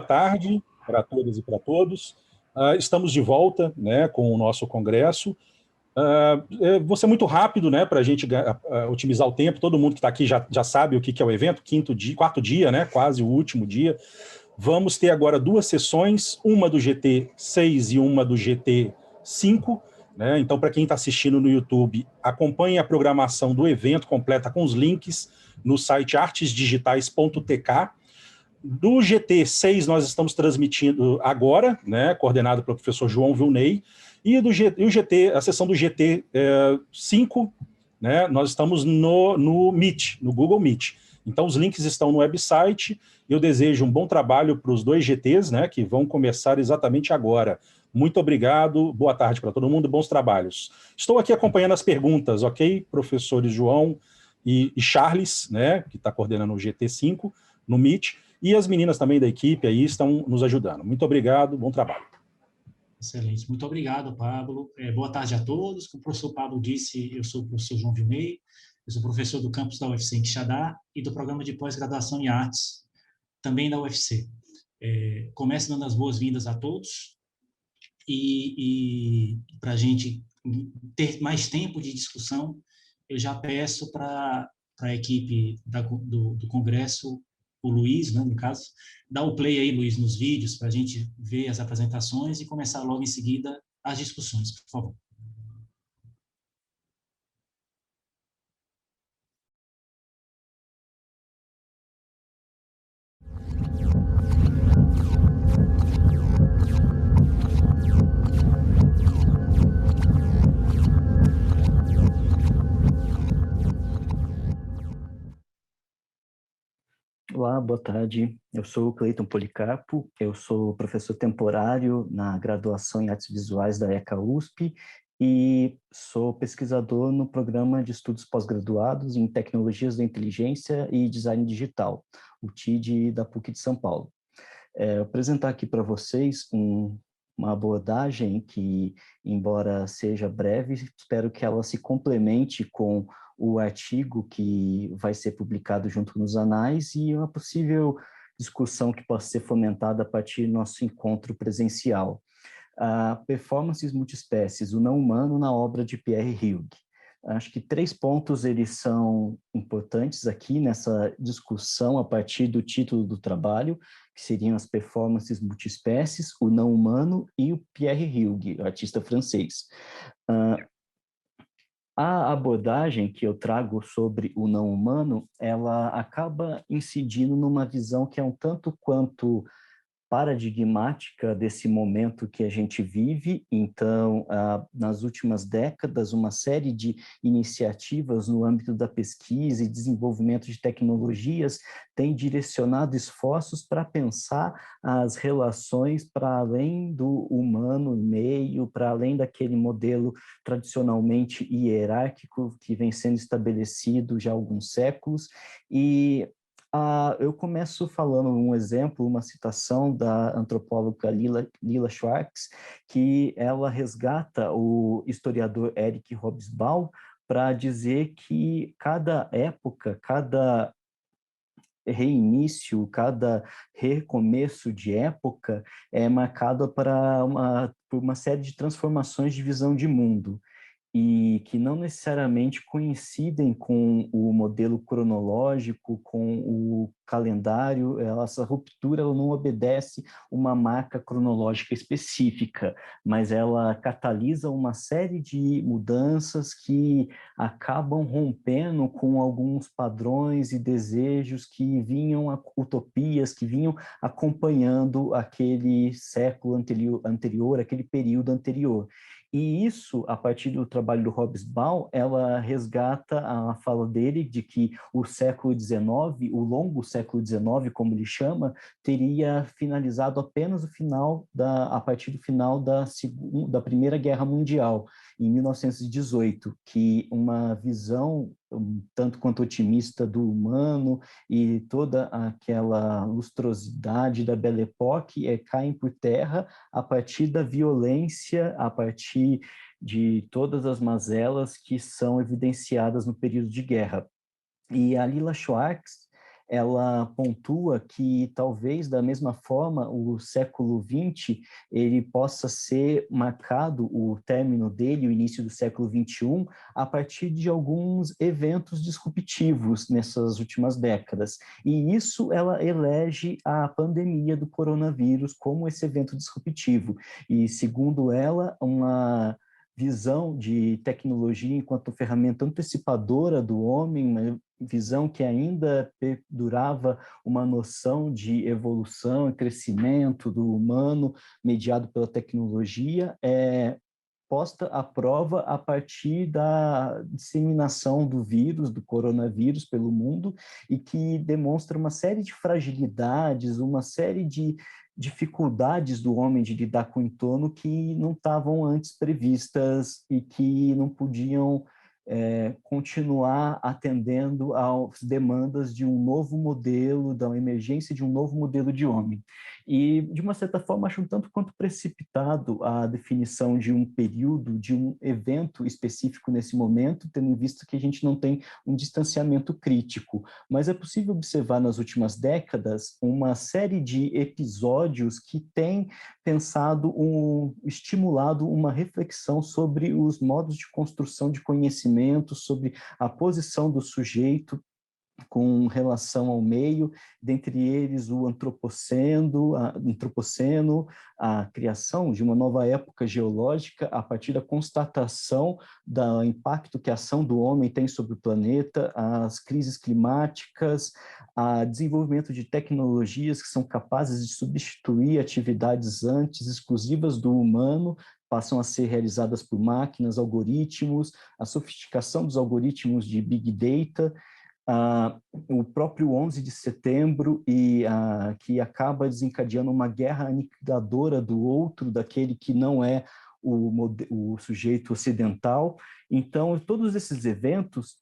tarde para todas e para todos. Estamos de volta, né, com o nosso congresso. Vou ser muito rápido, né, para a gente otimizar o tempo. Todo mundo que está aqui já sabe o que é o evento, quarto dia, né, quase o último dia. Vamos ter agora duas sessões, uma do GT6 e uma do GT5. Né? Então, para quem está assistindo no YouTube, acompanhe a programação do evento completa com os links no site artesdigitais.tk. Do GT6 nós estamos transmitindo agora, né, coordenado pelo professor João Vilney, e a sessão do GT5, né, nós estamos no Meet, no Google Meet. Então os links estão no website. Eu desejo um bom trabalho para os dois GTs, né, que vão começar exatamente agora. Muito obrigado, boa tarde para todo mundo, bons trabalhos. Estou aqui acompanhando as perguntas, ok? Professores João e Charles, né, que está coordenando o GT5 no Meet, e as meninas também da equipe aí estão nos ajudando. Muito obrigado, bom trabalho. Excelente, muito obrigado, Pablo. Boa tarde a todos. Como o professor Pablo disse, eu sou o professor João Vilney, eu sou professor do campus da UFC em Quixadá e do programa de pós-graduação em artes, também da UFC. Começo dando as boas-vindas a todos e para a gente ter mais tempo de discussão, eu já peço para a equipe do Congresso, o Luiz, né, no caso, dar o play aí, Luiz, nos vídeos, para a gente ver as apresentações e começar logo em seguida as discussões, por favor. Olá, boa tarde. Eu sou o Cleiton Policarpo, eu sou professor temporário na graduação em Artes Visuais da ECA-USP e sou pesquisador no programa de estudos pós-graduados em Tecnologias da Inteligência e Design Digital, o TID da PUC de São Paulo. Eu vou apresentar aqui para vocês uma abordagem que, embora seja breve, espero que ela se complemente com o artigo que vai ser publicado junto nos anais e uma possível discussão que possa ser fomentada a partir do nosso encontro presencial. Performances multiespécies, o não humano na obra de Pierre Hughes. Acho que 3 pontos eles são importantes aqui nessa discussão a partir do título do trabalho, que seriam as performances multiespécies, o não humano e o Pierre Hughes, o artista francês. A abordagem que eu trago sobre o não humano, ela acaba incidindo numa visão que é um tanto quanto paradigmática desse momento que a gente vive. Então, nas últimas décadas, uma série de iniciativas no âmbito da pesquisa e desenvolvimento de tecnologias tem direcionado esforços para pensar as relações para além do humano meio, para além daquele modelo tradicionalmente hierárquico que vem sendo estabelecido já há alguns séculos. E eu começo falando um exemplo, uma citação da antropóloga Lila Schwartz, que ela resgata o historiador Eric Hobsbawm para dizer que cada época, cada reinício, cada recomeço de época é marcado por uma série de transformações de visão de mundo, e que não necessariamente coincidem com o modelo cronológico, com o calendário. Essa ruptura ela não obedece uma marca cronológica específica, mas ela catalisa uma série de mudanças que acabam rompendo com alguns padrões e desejos que vinham, utopias que vinham acompanhando aquele século anterior, aquele período anterior. E isso, a partir do trabalho do Hobsbawm, ela resgata a fala dele de que o século XIX, o longo século XIX, como ele chama, teria finalizado apenas a partir do final da Primeira Guerra Mundial, em 1918, que uma visão tanto quanto otimista do humano e toda aquela lustrosidade da Belle Époque caem por terra a partir da violência, a partir de todas as mazelas que são evidenciadas no período de guerra. E a Lila Schwartz, ela pontua que talvez da mesma forma o século XX ele possa ser marcado, o término dele, o início do século XXI, a partir de alguns eventos disruptivos nessas últimas décadas. E isso ela elege a pandemia do coronavírus como esse evento disruptivo. E, segundo ela, uma visão de tecnologia enquanto ferramenta antecipadora do homem, uma visão que ainda perdurava uma noção de evolução e crescimento do humano mediado pela tecnologia, posta à prova a partir da disseminação do vírus, do coronavírus pelo mundo, e que demonstra uma série de fragilidades, uma série de dificuldades do homem de lidar com o entorno que não estavam antes previstas e que não podiam continuar atendendo às demandas de um novo modelo, da emergência de um novo modelo de homem. E, de uma certa forma, acho um tanto quanto precipitado a definição de um período, de um evento específico nesse momento, tendo em vista que a gente não tem um distanciamento crítico. Mas é possível observar nas últimas décadas uma série de episódios que têm estimulado uma reflexão sobre os modos de construção de conhecimento, sobre a posição do sujeito com relação ao meio, dentre eles o antropoceno, a criação de uma nova época geológica a partir da constatação do impacto que a ação do homem tem sobre o planeta, as crises climáticas, o desenvolvimento de tecnologias que são capazes de substituir atividades antes exclusivas do humano, passam a ser realizadas por máquinas, algoritmos, a sofisticação dos algoritmos de Big Data, o próprio 11 de setembro, que acaba desencadeando uma guerra aniquiladora do outro, daquele que não é o sujeito ocidental. Então, todos esses eventos,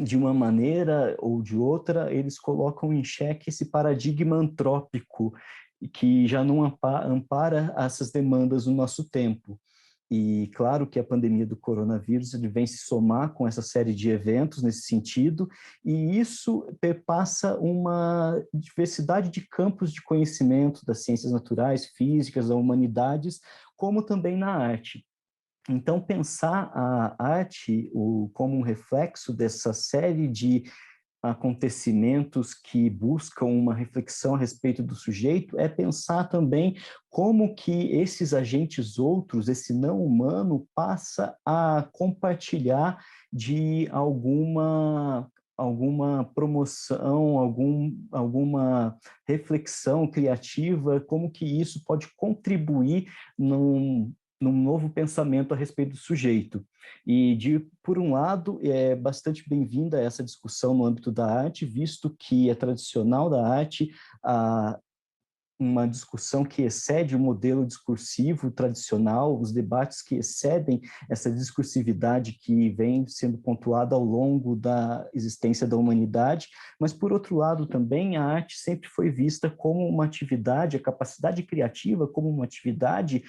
de uma maneira ou de outra, eles colocam em xeque esse paradigma antrópico, que já não ampara essas demandas no nosso tempo. E claro que a pandemia do coronavírus ele vem se somar com essa série de eventos nesse sentido, e isso perpassa uma diversidade de campos de conhecimento das ciências naturais, físicas, das humanidades, como também na arte. Então, pensar a arte como um reflexo dessa série de acontecimentos que buscam uma reflexão a respeito do sujeito é pensar também como que esses agentes outros, esse não humano, passa a compartilhar de alguma promoção, alguma reflexão criativa, como que isso pode contribuir num novo pensamento a respeito do sujeito. E, por um lado, é bastante bem-vinda essa discussão no âmbito da arte, visto que é tradicional da arte uma discussão que excede o modelo discursivo tradicional, os debates que excedem essa discursividade que vem sendo pontuada ao longo da existência da humanidade, mas, por outro lado, também a arte sempre foi vista como uma atividade, a capacidade criativa como uma atividade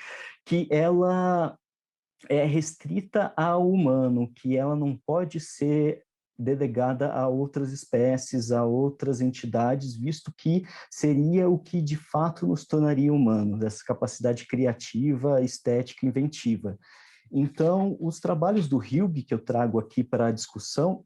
que ela é restrita ao humano, que ela não pode ser delegada a outras espécies, a outras entidades, visto que seria o que de fato nos tornaria humanos, essa capacidade criativa, estética, inventiva. Então, os trabalhos do Hilg que eu trago aqui para a discussão,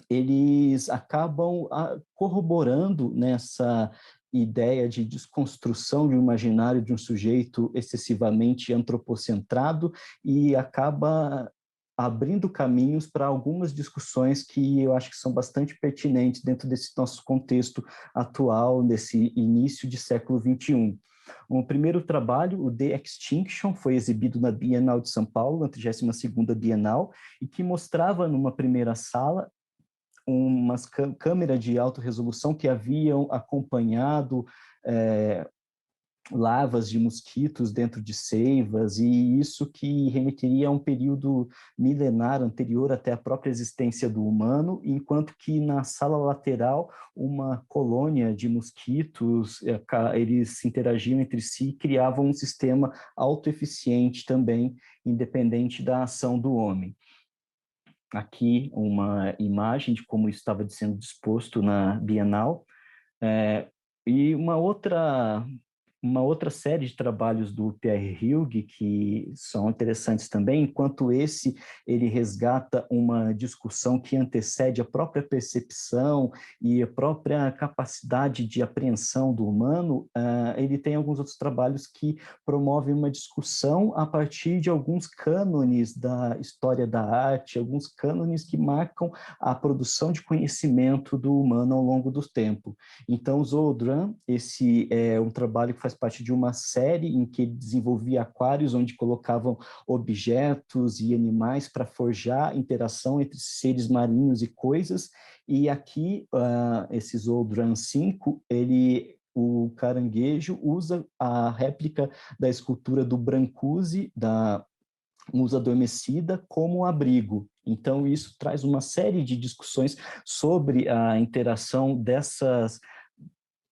eles acabam corroborando nessa ideia de desconstrução de um imaginário de um sujeito excessivamente antropocentrado e acaba abrindo caminhos para algumas discussões que eu acho que são bastante pertinentes dentro desse nosso contexto atual, desse início de século XXI. O primeiro trabalho, o The Extinction, foi exibido na Bienal de São Paulo, na 32ª Bienal, e que mostrava numa primeira sala umas câmeras de alta resolução que haviam acompanhado larvas de mosquitos dentro de ceivas, e isso que remeteria a um período milenar anterior até a própria existência do humano, enquanto que na sala lateral uma colônia de mosquitos, eles se interagiam entre si e criavam um sistema autoeficiente também, independente da ação do homem. Aqui uma imagem de como isso estava sendo disposto na Bienal. E uma outra série de trabalhos do Pierre Hughes que são interessantes também, enquanto ele resgata uma discussão que antecede a própria percepção e a própria capacidade de apreensão do humano, ele tem alguns outros trabalhos que promovem uma discussão a partir de alguns cânones da história da arte, alguns cânones que marcam a produção de conhecimento do humano ao longo do tempo. Então, Zoldran, esse é um trabalho que faz parte de uma série em que ele desenvolvia aquários onde colocavam objetos e animais para forjar interação entre seres marinhos e coisas. E aqui, esse Zoldran 5, o caranguejo usa a réplica da escultura do Brancusi, da Musa Adormecida, como abrigo. Então, isso traz uma série de discussões sobre a interação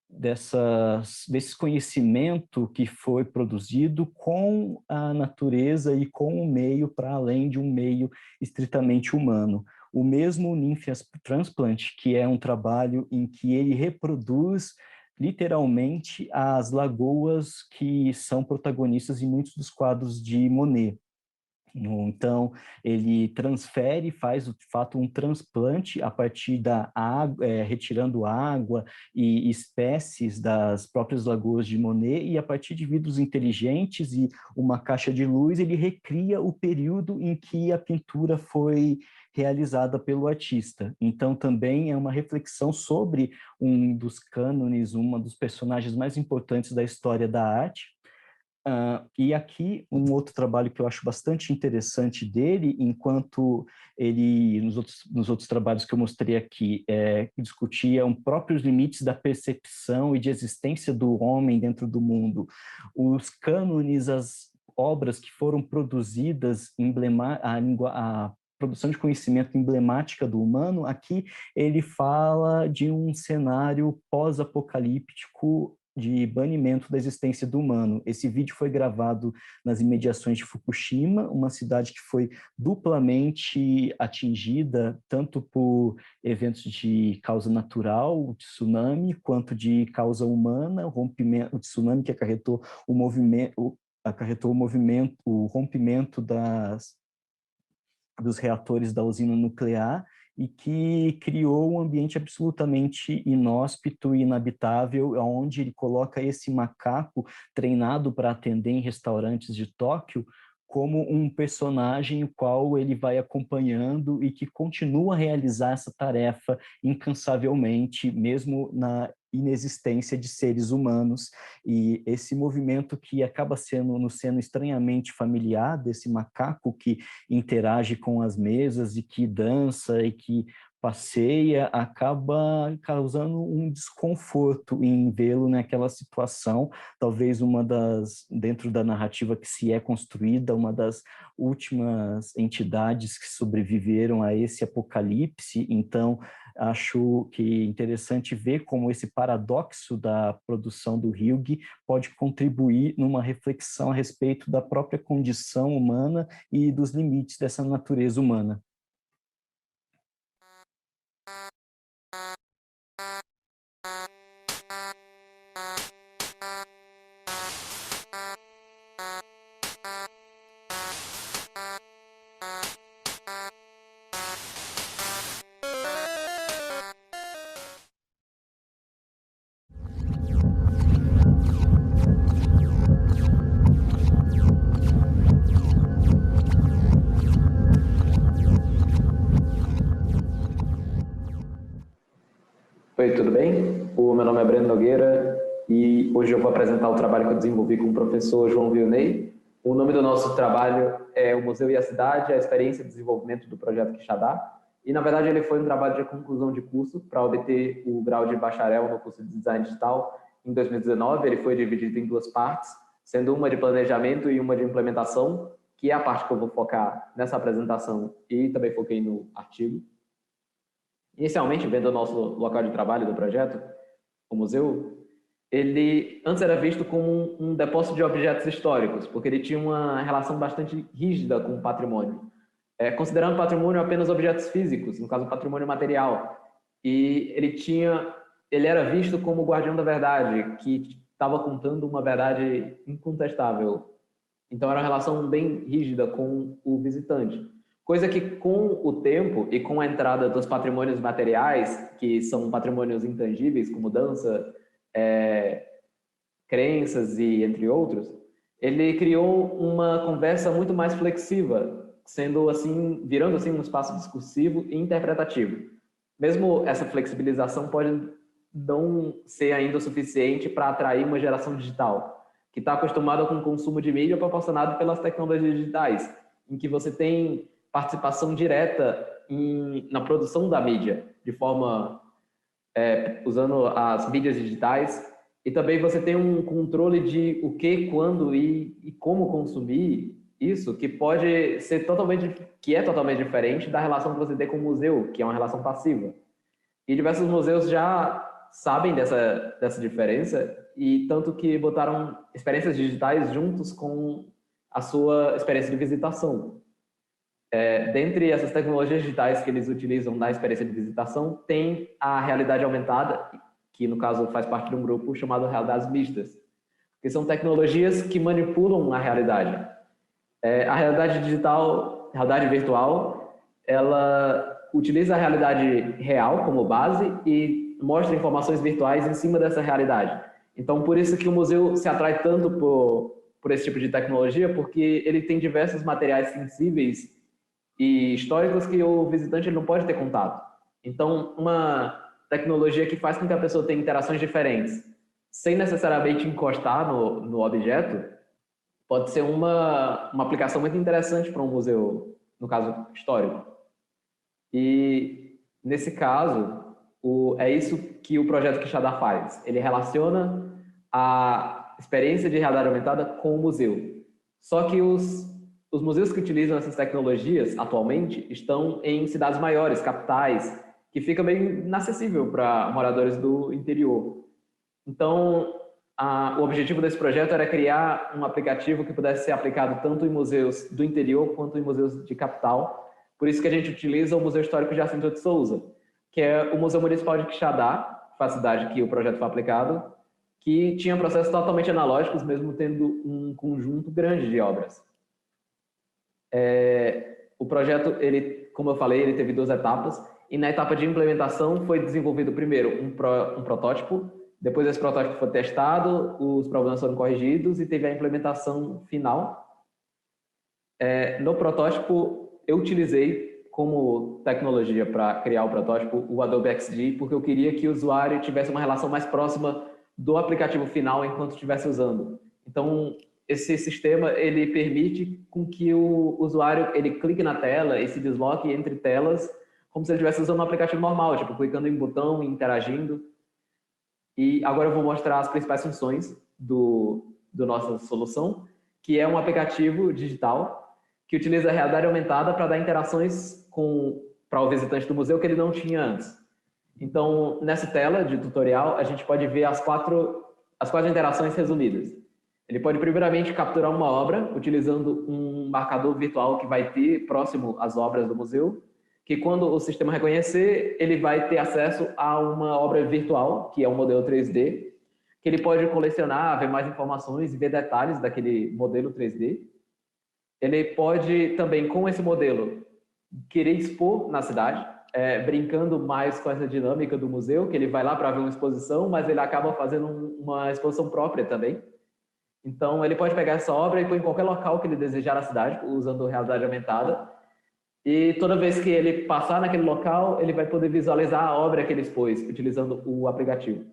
desse conhecimento que foi produzido com a natureza e com o meio, para além de um meio estritamente humano. O mesmo Nymphaeus Transplant, que é um trabalho em que ele reproduz literalmente as lagoas que são protagonistas em muitos dos quadros de Monet. Então, ele transfere, faz de fato um transplante a partir da água, retirando água e espécies das próprias lagoas de Monet, e a partir de vidros inteligentes e uma caixa de luz, ele recria o período em que a pintura foi realizada pelo artista. Então, também é uma reflexão sobre um dos cânones, um dos personagens mais importantes da história da arte. E aqui, um outro trabalho que eu acho bastante interessante dele, enquanto ele, nos outros trabalhos que eu mostrei aqui, discutia os próprios limites da percepção e de existência do homem dentro do mundo, os cânones, as obras que foram produzidas, a produção de conhecimento emblemática do humano, aqui ele fala de um cenário pós-apocalíptico de banimento da existência do humano. Esse vídeo foi gravado nas imediações de Fukushima, uma cidade que foi duplamente atingida, tanto por eventos de causa natural, o tsunami, quanto de causa humana, o tsunami que acarretou o rompimento dos reatores da usina nuclear, e que criou um ambiente absolutamente inóspito e inabitável, onde ele coloca esse macaco treinado para atender em restaurantes de Tóquio como um personagem o qual ele vai acompanhando e que continua a realizar essa tarefa incansavelmente, mesmo na inexistência de seres humanos. E esse movimento que acaba nos sendo estranhamente familiar, desse macaco que interage com as mesas e que dança e que passeia, acaba causando um desconforto em vê-lo naquela situação, talvez dentro da narrativa que se é construída, uma das últimas entidades que sobreviveram a esse apocalipse. Então, acho que é interessante ver como esse paradoxo da produção do Hughes pode contribuir numa reflexão a respeito da própria condição humana e dos limites dessa natureza humana. Oi, tudo bem? O meu nome é Breno Nogueira e hoje eu vou apresentar o trabalho que eu desenvolvi com o professor João Vilney. O nome do nosso trabalho é O Museu e a Cidade, a experiência de desenvolvimento do projeto Quixadá. E, na verdade, ele foi um trabalho de conclusão de curso para obter o grau de bacharel no curso de Design Digital em 2019. Ele foi dividido em duas partes, sendo uma de planejamento e uma de implementação, que é a parte que eu vou focar nessa apresentação e também foquei no artigo. Inicialmente, vendo o nosso local de trabalho do projeto, o museu, ele antes era visto como um depósito de objetos históricos, porque ele tinha uma relação bastante rígida com o patrimônio, considerando patrimônio apenas objetos físicos, no caso, patrimônio material. E ele tinha ele era visto como o guardião da verdade, que estava contando uma verdade incontestável. Então, era uma relação bem rígida com o visitante. Coisa que, com o tempo e com a entrada dos patrimônios materiais, que são patrimônios intangíveis, como dança, crenças e entre outros, ele criou uma conversa muito mais flexível, sendo assim, virando assim um espaço discursivo e interpretativo. Mesmo essa flexibilização pode não ser ainda o suficiente para atrair uma geração digital, que está acostumada com o consumo de mídia proporcionado pelas tecnologias digitais, em que você tem participação direta na produção da mídia, de forma usando as mídias digitais, e também você tem um controle de o que, quando e como consumir isso, que pode ser totalmente diferente da relação que você tem com o museu, que é uma relação passiva. E diversos museus já sabem dessa diferença, e tanto que botaram experiências digitais juntos com a sua experiência de visitação. Dentre essas tecnologias digitais que eles utilizam na experiência de visitação, tem a realidade aumentada, que no caso faz parte de um grupo chamado Realidades Mistas, que são tecnologias que manipulam a realidade. A realidade digital, realidade virtual, ela utiliza a realidade real como base e mostra informações virtuais em cima dessa realidade. Então, por isso que o museu se atrai tanto por esse tipo de tecnologia, porque ele tem diversos materiais sensíveis e históricos que o visitante ele não pode ter contato. Então, uma tecnologia que faz com que a pessoa tenha interações diferentes, sem necessariamente encostar no objeto, pode ser uma aplicação muito interessante para um museu, no caso histórico. E, nesse caso, é isso que o projeto Quixadá faz. Ele relaciona a experiência de realidade aumentada com o museu. Só que os museus que utilizam essas tecnologias atualmente estão em cidades maiores, capitais, que fica meio inacessível para moradores do interior. Então, o objetivo desse projeto era criar um aplicativo que pudesse ser aplicado tanto em museus do interior quanto em museus de capital. Por isso que a gente utiliza o Museu Histórico de Jacinto de Souza, que é o Museu Municipal de Quixadá, a cidade que o projeto foi aplicado, que tinha processos totalmente analógicos, mesmo tendo um conjunto grande de obras. O projeto, como eu falei, ele teve 2 etapas, e na etapa de implementação foi desenvolvido primeiro um protótipo, depois esse protótipo foi testado, os problemas foram corrigidos e teve a implementação final. No protótipo, eu utilizei como tecnologia para criar o protótipo o Adobe XD, porque eu queria que o usuário tivesse uma relação mais próxima do aplicativo final enquanto estivesse usando. Então, esse sistema ele permite com que o usuário ele clique na tela e se desloque entre telas como se ele estivesse usando um aplicativo normal, tipo clicando em botão e interagindo. E agora eu vou mostrar as principais funções do nossa solução, que é um aplicativo digital que utiliza a realidade aumentada para dar interações para o visitante do museu que ele não tinha antes. Então, nessa tela de tutorial, a gente pode ver as quatro interações resumidas. Ele pode, primeiramente, capturar uma obra utilizando um marcador virtual que vai ter próximo às obras do museu, que quando o sistema reconhecer, ele vai ter acesso a uma obra virtual, que é um modelo 3D, que ele pode colecionar, ver mais informações e ver detalhes daquele modelo 3D. Ele pode também, com esse modelo, querer expor na cidade, brincando mais com essa dinâmica do museu, que ele vai lá para ver uma exposição, mas ele acaba fazendo uma exposição própria também. Então, ele pode pegar essa obra e pôr em qualquer local que ele desejar na cidade, usando realidade aumentada. E toda vez que ele passar naquele local, ele vai poder visualizar a obra que ele expôs, utilizando o aplicativo.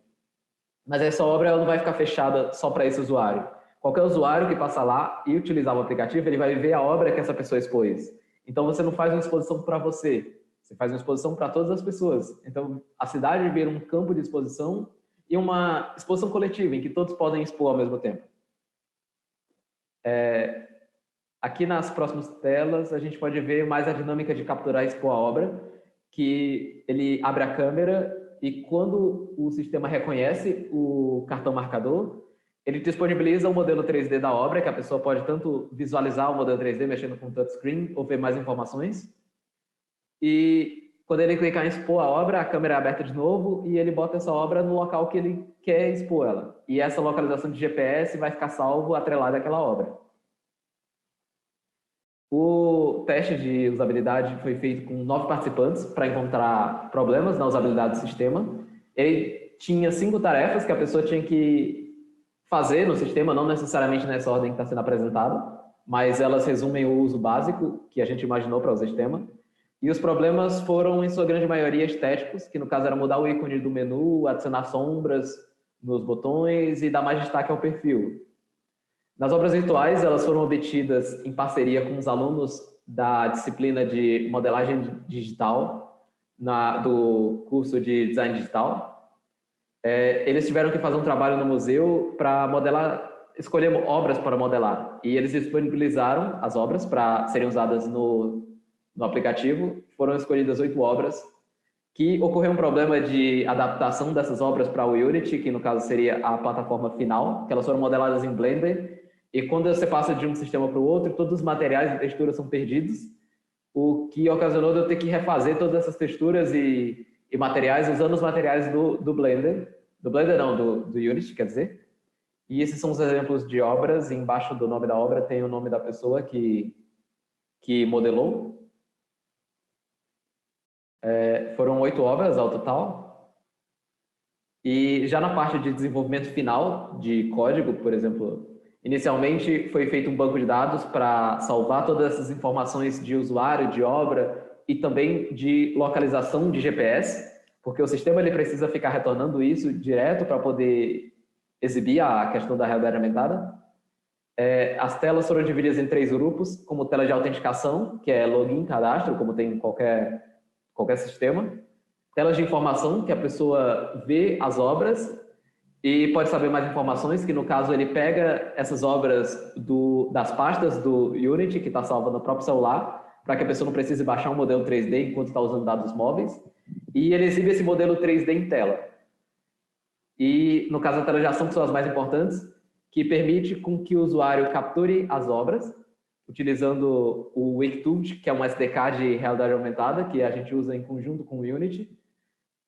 Mas essa obra ela não vai ficar fechada só para esse usuário. Qualquer usuário que passar lá e utilizar o aplicativo, ele vai ver a obra que essa pessoa expôs. Então, você não faz uma exposição para você, você faz uma exposição para todas as pessoas. Então, a cidade vira um campo de exposição e uma exposição coletiva, em que todos podem expor ao mesmo tempo. Aqui nas próximas telas, a gente pode ver mais a dinâmica de capturar e expor a obra, que ele abre a câmera e quando o sistema reconhece o cartão marcador, ele disponibiliza o modelo 3D da obra, que a pessoa pode tanto visualizar o modelo 3D mexendo com o touchscreen ou ver mais informações. E quando ele clicar em expor a obra, a câmera é aberta de novo e ele bota essa obra no local que ele quer expor ela. E essa localização de GPS vai ficar salvo atrelada àquela obra. O teste de usabilidade foi feito com 9 participantes para encontrar problemas na usabilidade do sistema. Ele tinha 5 tarefas que a pessoa tinha que fazer no sistema, não necessariamente nessa ordem que está sendo apresentada, mas elas resumem o uso básico que a gente imaginou para o sistema. E os problemas foram, em sua grande maioria, estéticos, que no caso era mudar o ícone do menu, adicionar sombras nos botões e dar mais destaque ao perfil. Nas obras virtuais, elas foram obtidas em parceria com os alunos da disciplina de modelagem digital, do curso de design digital. Eles tiveram que fazer um trabalho no museu para modelar, escolher obras para modelar. E eles disponibilizaram as obras para serem usadas no aplicativo. Foram escolhidas 8 obras, que ocorreu um problema de adaptação dessas obras para o Unity, que no caso seria a plataforma final, que elas foram modeladas em Blender, e quando você passa de um sistema para o outro, todos os materiais e texturas são perdidos, o que ocasionou de eu ter que refazer todas essas texturas e materiais usando os materiais do Blender. Do Blender não, do Unity, quer dizer. E esses são os exemplos de obras, e embaixo do nome da obra tem o nome da pessoa que modelou. Foram 8 obras ao total. E já na parte de desenvolvimento final de código, por exemplo, inicialmente foi feito um banco de dados para salvar todas essas informações de usuário, de obra e também de localização de GPS, porque o sistema ele precisa ficar retornando isso direto para poder exibir a questão da realidade aumentada. As telas foram divididas em 3 grupos, como tela de autenticação, que é login, cadastro, como tem em qualquer sistema. Telas de informação, que a pessoa vê as obras e pode saber mais informações, que no caso ele pega essas obras das pastas do Unity, que está salva no próprio celular, para que a pessoa não precise baixar um modelo 3D enquanto está usando dados móveis, e ele exibe esse modelo 3D em tela. E no caso a tela de ação, que são as mais importantes, que permite com que o usuário capture as obras, utilizando o Wikitool, que é um SDK de realidade aumentada, que a gente usa em conjunto com o Unity,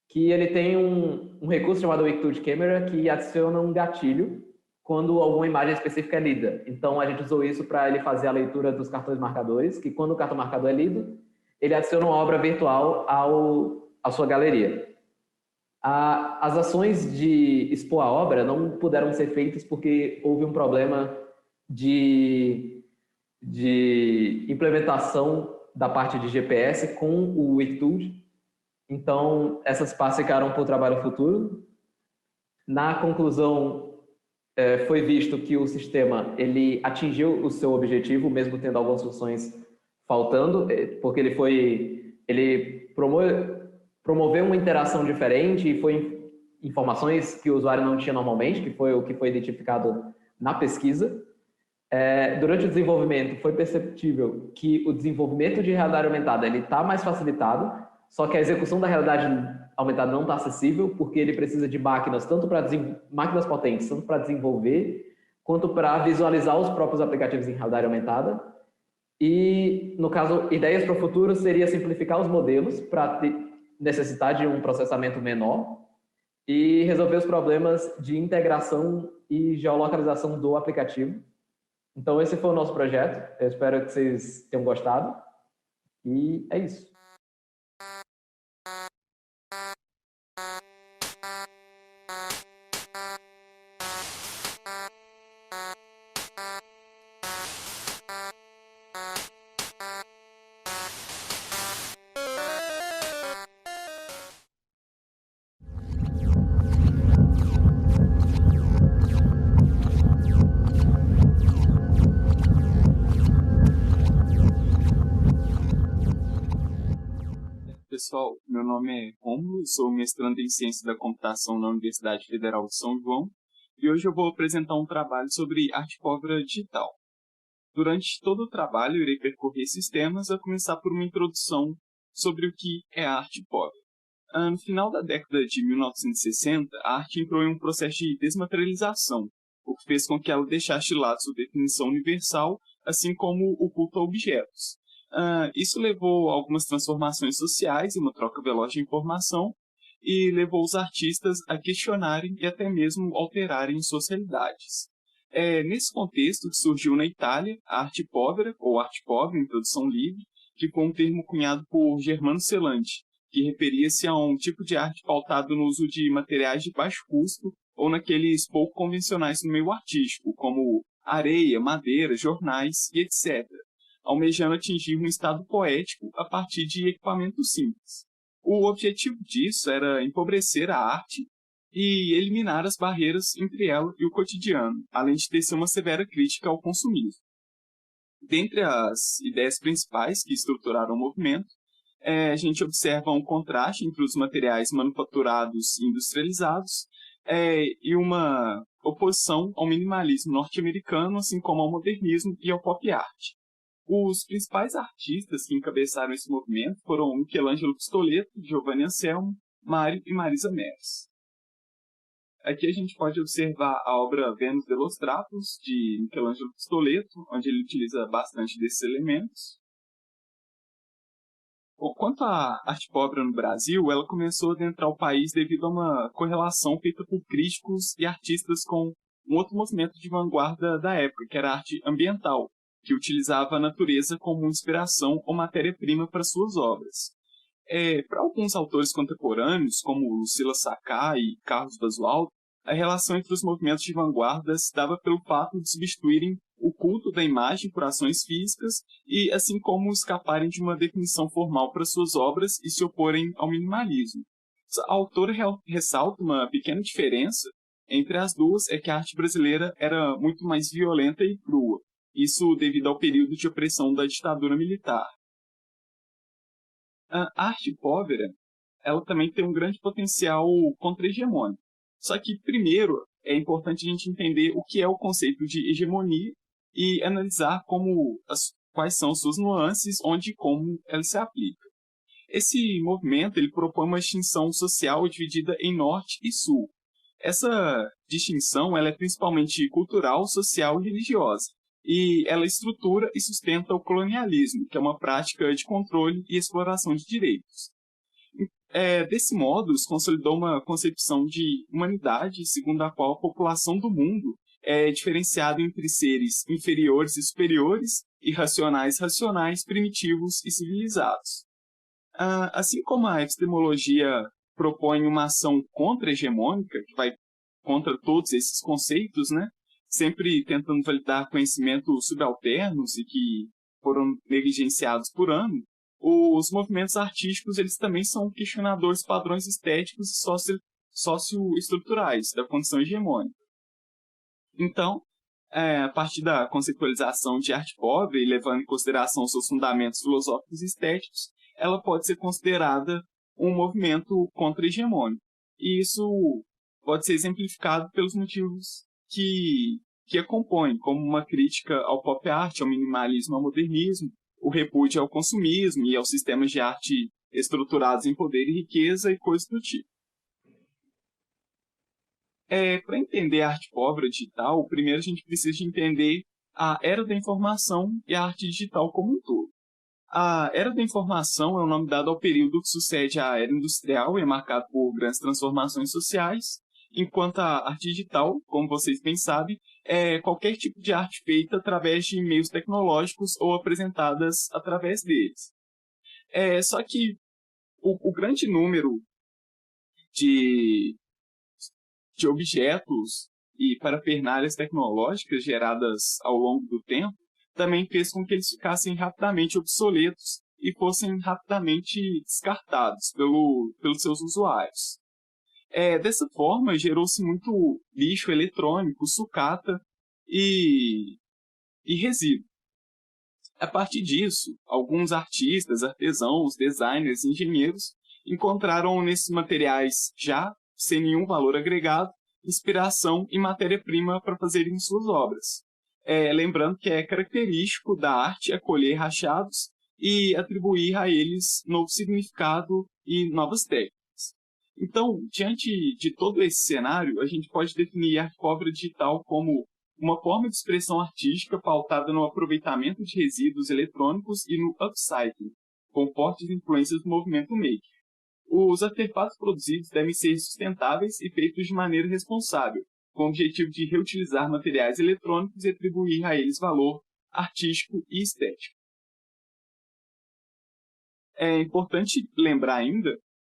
que ele tem um recurso chamado Wikitool Camera, que adiciona um gatilho quando alguma imagem específica é lida. Então, a gente usou isso para ele fazer a leitura dos cartões marcadores, que quando o cartão marcador é lido, ele adiciona uma obra virtual à sua galeria. As ações de expor a obra não puderam ser feitas porque houve um problema de implementação da parte de GPS com o Wikitool. Então, essas partes ficaram para o trabalho futuro. Na conclusão, foi visto que o sistema ele atingiu o seu objetivo, mesmo tendo algumas funções faltando, porque ele promoveu uma interação diferente e foi informações que o usuário não tinha normalmente, que foi o que foi identificado na pesquisa. Durante o desenvolvimento, foi perceptível que o desenvolvimento de realidade aumentada está mais facilitado, só que a execução da realidade aumentada não está acessível, porque ele precisa de máquinas, máquinas potentes, tanto para desenvolver, quanto para visualizar os próprios aplicativos em realidade aumentada. E, no caso, ideias para o futuro seria simplificar os modelos para necessitar de um processamento menor e resolver os problemas de integração e geolocalização do aplicativo. Então, esse foi o nosso projeto. Eu espero que vocês tenham gostado. E é isso. Pessoal, meu nome é Rômulo, sou mestrando em Ciência da Computação na Universidade Federal de São João e hoje eu vou apresentar um trabalho sobre arte pública digital. Durante todo o trabalho, eu irei percorrer esses temas, a começar por uma introdução sobre o que é arte pública. No final da década de 1960, a arte entrou em um processo de desmaterialização, o que fez com que ela deixasse de lado sua definição universal, assim como o culto a objetos. Isso levou a algumas transformações sociais e uma troca veloz de informação, e levou os artistas a questionarem e até mesmo alterarem suas realidades. Nesse contexto que surgiu na Itália a arte povera, ou arte pobre, em tradução livre, que foi um termo cunhado por Germano Celante, que referia-se a um tipo de arte pautado no uso de materiais de baixo custo ou naqueles pouco convencionais no meio artístico, como areia, madeira, jornais e etc., almejando atingir um estado poético a partir de equipamentos simples. O objetivo disso era empobrecer a arte e eliminar as barreiras entre ela e o cotidiano, além de tecer uma severa crítica ao consumismo. Dentre as ideias principais que estruturaram o movimento, a gente observa um contraste entre os materiais manufaturados e industrializados e uma oposição ao minimalismo norte-americano, assim como ao modernismo e ao pop art. Os principais artistas que encabeçaram esse movimento foram Michelangelo Pistoletto, Giovanni Anselmo, Mário e Marisa Meres. Aqui a gente pode observar a obra Vênus de los Trapos, de Michelangelo Pistoletto, onde ele utiliza bastante desses elementos. Bom, quanto à arte pobre no Brasil, ela começou a adentrar o país devido a uma correlação feita por críticos e artistas com um outro movimento de vanguarda da época, que era a arte ambiental, que utilizava a natureza como inspiração ou matéria-prima para suas obras. Para alguns autores contemporâneos, como Lucila Saccar e Carlos Basualdo, a relação entre os movimentos de vanguarda se dava pelo fato de substituírem o culto da imagem por ações físicas e assim como escaparem de uma definição formal para suas obras e se oporem ao minimalismo. A autora ressalta uma pequena diferença entre as duas, é que a arte brasileira era muito mais violenta e crua, isso devido ao período de opressão da ditadura militar. A arte povera, ela também tem um grande potencial contra-hegemônico. Só que, primeiro, é importante a gente entender o que é o conceito de hegemonia e analisar quais são suas nuances, onde e como ela se aplica. Esse movimento ele propõe uma distinção social dividida em norte e sul. Essa distinção ela é principalmente cultural, social e religiosa. E ela estrutura e sustenta o colonialismo, que é uma prática de controle e exploração de direitos. Desse modo, se consolidou uma concepção de humanidade segundo a qual a população do mundo é diferenciada entre seres inferiores e superiores, irracionais, racionais, primitivos e civilizados. Assim como a epistemologia propõe uma ação contra-hegemônica, que vai contra todos esses conceitos, né? Sempre tentando validar conhecimentos subalternos e que foram negligenciados por anos, os movimentos artísticos eles também são questionadores de padrões estéticos e socioestruturais da condição hegemônica. Então, a partir da conceitualização de arte pobre e levando em consideração seus fundamentos filosóficos e estéticos, ela pode ser considerada um movimento contra-hegemônico. E isso pode ser exemplificado pelos motivos que a compõem, como uma crítica ao pop art, ao minimalismo, ao modernismo, o repúdio ao consumismo e aos sistemas de arte estruturados em poder e riqueza e coisas do tipo. Para entender a arte pobre digital, primeiro a gente precisa de entender a era da informação e a arte digital como um todo. A era da informação é o nome dado ao período que sucede à era industrial e é marcado por grandes transformações sociais, enquanto a arte digital, como vocês bem sabem, é qualquer tipo de arte feita através de meios tecnológicos ou apresentadas através deles. Só que o grande número de objetos e parafernálias tecnológicas geradas ao longo do tempo também fez com que eles ficassem rapidamente obsoletos e fossem rapidamente descartados pelos seus usuários. Dessa forma, gerou-se muito lixo eletrônico, sucata e resíduo. A partir disso, alguns artistas, artesãos, designers e engenheiros encontraram nesses materiais, já sem nenhum valor agregado, inspiração e matéria-prima para fazerem suas obras. Lembrando que é característico da arte acolher rachados e atribuir a eles novo significado e novas técnicas. Então, diante de todo esse cenário, a gente pode definir a arte pobre digital como uma forma de expressão artística pautada no aproveitamento de resíduos eletrônicos e no upcycling, com fortes influências do movimento maker. Os artefatos produzidos devem ser sustentáveis e feitos de maneira responsável, com o objetivo de reutilizar materiais eletrônicos e atribuir a eles valor artístico e estético. É importante lembrar ainda,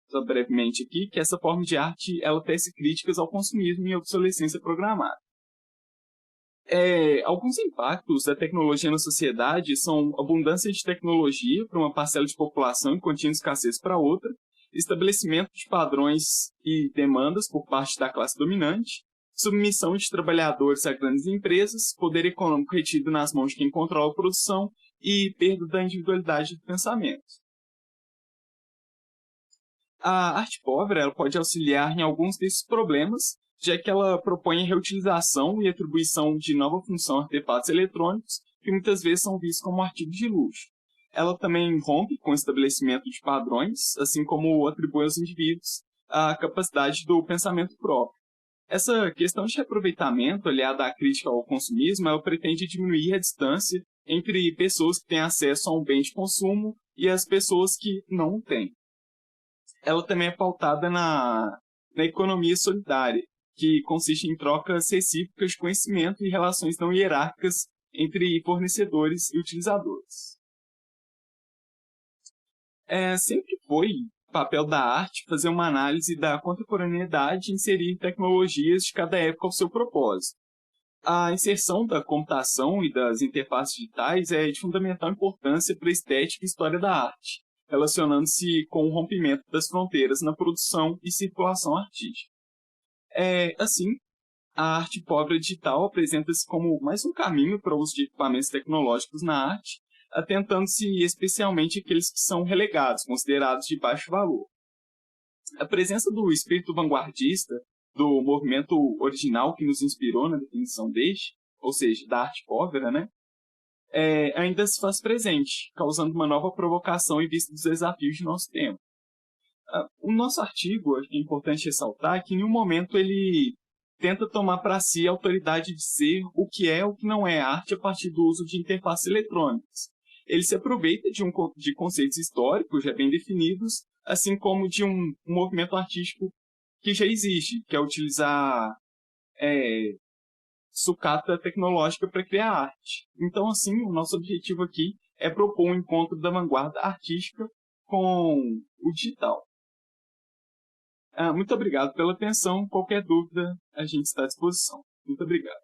só brevemente aqui, que essa forma de arte ela tece críticas ao consumismo e obsolescência programada. Alguns impactos da tecnologia na sociedade são abundância de tecnologia para uma parcela de população e contínua escassez para outra, estabelecimento de padrões e demandas por parte da classe dominante, submissão de trabalhadores a grandes empresas, poder econômico retido nas mãos de quem controla a produção e perda da individualidade do pensamento. A arte pobre ela pode auxiliar em alguns desses problemas, já que ela propõe a reutilização e atribuição de nova função a artefatos eletrônicos, que muitas vezes são vistos como artigos de luxo. Ela também rompe com o estabelecimento de padrões, assim como atribui aos indivíduos a capacidade do pensamento próprio. Essa questão de reaproveitamento, aliada à crítica ao consumismo, ela pretende diminuir a distância entre pessoas que têm acesso a um bem de consumo e as pessoas que não têm. Ela também é pautada na economia solidária, que consiste em trocas recíprocas de conhecimento e relações não hierárquicas entre fornecedores e utilizadores. Sempre foi papel da arte fazer uma análise da contemporaneidade e inserir tecnologias de cada época ao seu propósito. A inserção da computação e das interfaces digitais é de fundamental importância para a estética e história da arte, relacionando-se com o rompimento das fronteiras na produção e circulação artística. Assim, a arte pobre digital apresenta-se como mais um caminho para o uso de equipamentos tecnológicos na arte, atentando-se especialmente àqueles que são relegados, considerados de baixo valor. A presença do espírito vanguardista, do movimento original que nos inspirou na definição deste, ou seja, da arte pobre, ainda se faz presente, causando uma nova provocação em vista dos desafios de nosso tempo. O nosso artigo, é importante ressaltar, que em nenhum momento ele tenta tomar para si a autoridade de ser o que é ou o que não é arte a partir do uso de interfaces eletrônicas. Ele se aproveita de conceitos históricos já bem definidos, assim como de um movimento artístico que já existe, que é utilizar sucata tecnológica para criar arte. Então, assim, o nosso objetivo aqui é propor um encontro da vanguarda artística com o digital. Muito obrigado pela atenção. Qualquer dúvida, a gente está à disposição. Muito obrigado.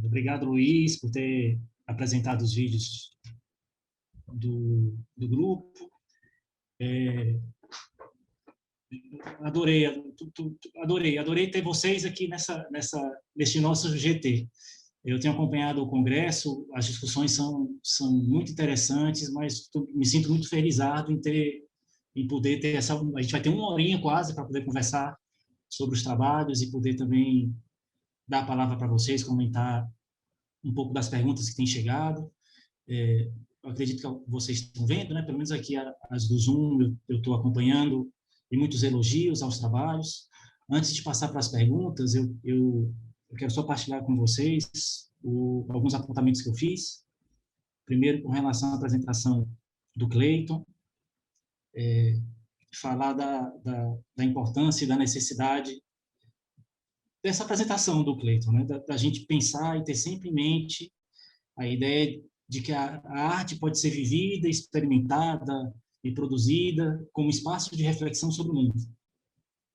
Obrigado, Luiz, por ter apresentado os vídeos do grupo. Adorei ter vocês aqui nesse nosso GT. Eu tenho acompanhado o congresso, as discussões são muito interessantes, mas me sinto muito felizardo em poder ter essa... A gente vai ter uma horinha quase para poder conversar sobre os trabalhos e poder também dar a palavra para vocês, comentar um pouco das perguntas que têm chegado. Eu acredito que vocês estão vendo, né? Pelo menos aqui as do Zoom eu estou acompanhando, e muitos elogios aos trabalhos. Antes de passar para as perguntas, eu quero só partilhar com vocês alguns apontamentos que eu fiz. Primeiro, com relação à apresentação do Cleiton, falar da importância e da necessidade dessa apresentação do Cleiton, né? Da gente pensar e ter sempre em mente a ideia de que a arte pode ser vivida, experimentada e produzida como espaço de reflexão sobre o mundo.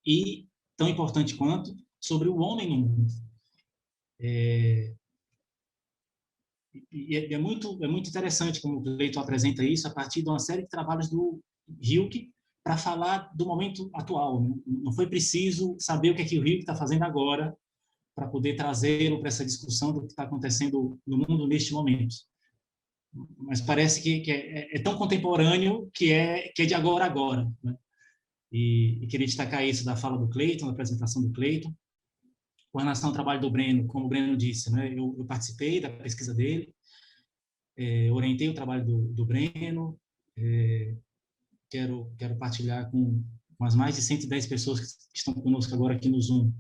E, tão importante quanto, sobre o homem no mundo. É muito interessante como o Cleiton apresenta isso a partir de uma série de trabalhos do Hilke para falar do momento atual, né? Não foi preciso saber o que o Hilke está fazendo agora para poder trazê-lo para essa discussão do que está acontecendo no mundo neste momento. Mas parece que é tão contemporâneo que é de agora a agora, né? E queria destacar isso da fala do Cleiton, da apresentação do Cleiton. Com relação ao trabalho do Breno, como o Breno disse, né, eu participei da pesquisa dele, orientei o trabalho do Breno, quero partilhar com as mais de 110 pessoas que estão conosco agora aqui no Zoom,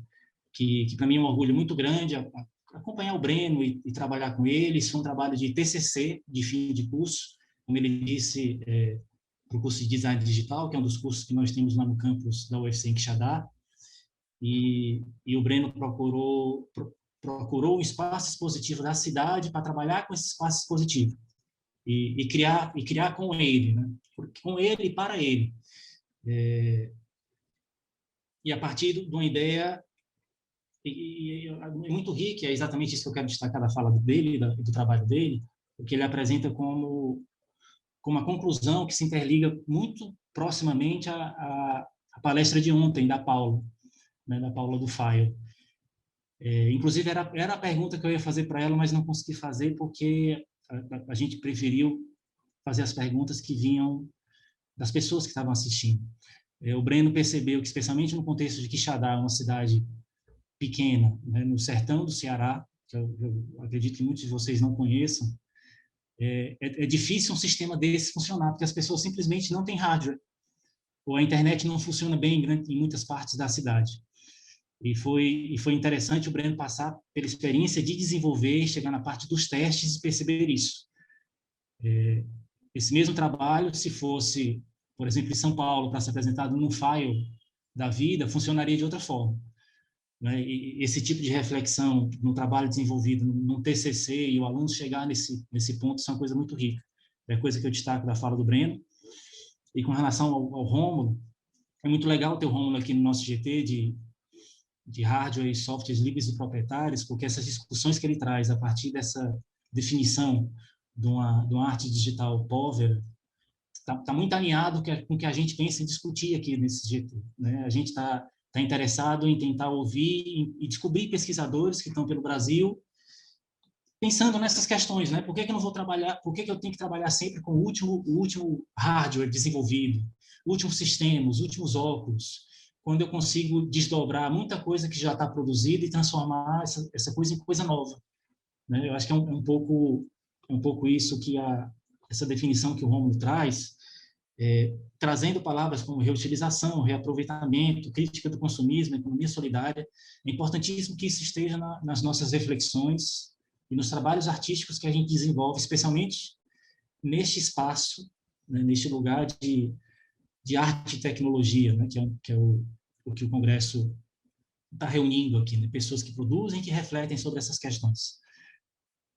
que para mim é um orgulho muito grande acompanhar o Breno e trabalhar com ele. Isso foi um trabalho de TCC, de fim de curso, como ele disse, para o curso de Design Digital, que é um dos cursos que nós temos lá no campus da UFC em Quixadá, e o Breno procurou um espaço expositivo da cidade para trabalhar com esse espaço expositivo e criar com ele, né? Com ele e para ele. E a partir de uma ideia é muito rica, é exatamente isso que eu quero destacar da fala dele, do trabalho dele, porque ele apresenta como uma conclusão que se interliga muito proximamente à palestra de ontem da Paula, né, da Paula do Faio. Inclusive, era a pergunta que eu ia fazer para ela, mas não consegui fazer porque a gente preferiu fazer as perguntas que vinham das pessoas que estavam assistindo. O Breno percebeu que, especialmente no contexto de Quixadá, uma cidade pequena, né, no sertão do Ceará, que eu acredito que muitos de vocês não conheçam, é difícil um sistema desse funcionar, porque as pessoas simplesmente não têm hardware, ou a internet não funciona bem em muitas partes da cidade. E foi interessante o Breno passar pela experiência de desenvolver, chegar na parte dos testes e perceber isso. Esse mesmo trabalho, se fosse, por exemplo, em São Paulo, para ser apresentado num file da vida, funcionaria de outra forma. Né? E esse tipo de reflexão no trabalho desenvolvido num TCC e o aluno chegar nesse ponto, isso é uma coisa muito rica. É coisa que eu destaco da fala do Breno. E com relação ao Rômulo, é muito legal ter o Rômulo aqui no nosso GT de hardware e softwares livres e proprietários, porque essas discussões que ele traz a partir dessa definição de uma arte digital power está muito alinhado com o que a gente pensa em discutir aqui nesse GT. Né? A gente está interessado em tentar ouvir e descobrir pesquisadores que estão pelo Brasil pensando nessas questões, né? Por que eu não vou trabalhar? Por que eu tenho que trabalhar sempre com o último hardware desenvolvido, o último sistema, os últimos óculos, quando eu consigo desdobrar muita coisa que já está produzida e transformar essa coisa em coisa nova, né? Eu acho que é um pouco isso que essa definição que o Rômulo traz, trazendo palavras como reutilização, reaproveitamento, crítica do consumismo, economia solidária. É importantíssimo que isso esteja nas nossas reflexões e nos trabalhos artísticos que a gente desenvolve, especialmente neste espaço, né, neste lugar de arte e tecnologia, né, que é o que o Congresso está reunindo aqui, né, pessoas que produzem, que refletem sobre essas questões.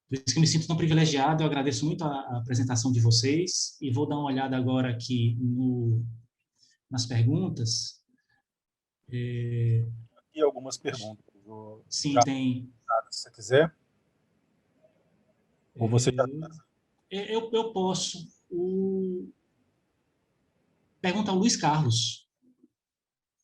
Por isso que eu me sinto tão privilegiado, eu agradeço muito a apresentação de vocês e vou dar uma olhada agora aqui nas perguntas. E algumas perguntas. Sim, tem. Se você quiser. Ou você já... Eu posso. Pergunta ao Luiz Carlos.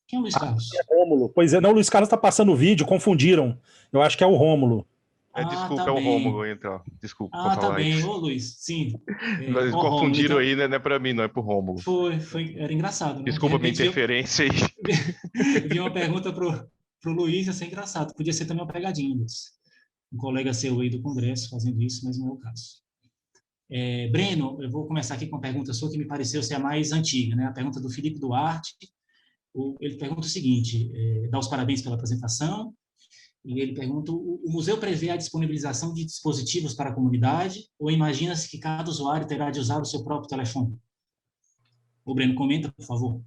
Quem é o Luiz Carlos? É Rômulo. Pois é, não, o Luiz Carlos está passando o vídeo, confundiram. Eu acho que é o Rômulo. Desculpa, tá é o bem. Rômulo, então. Desculpa por tá falar bem. isso. Ô, Luiz, sim. Eles confundiram Rômulo, então... aí, né? Não é para mim, não é para o Rômulo. Era engraçado. Né? Desculpa a minha interferência aí. Vi uma pergunta pro Luiz, ia ser engraçado. Podia ser também uma pegadinha, Luiz. Um colega seu aí do Congresso fazendo isso, mas não é o caso. Breno, eu vou começar aqui com uma pergunta sua que me pareceu ser a mais antiga, né? A pergunta do Felipe Duarte. Ele pergunta o seguinte, dá os parabéns pela apresentação, e ele pergunta, o museu prevê a disponibilização de dispositivos para a comunidade ou imagina-se que cada usuário terá de usar o seu próprio telefone? O Breno, comenta, por favor.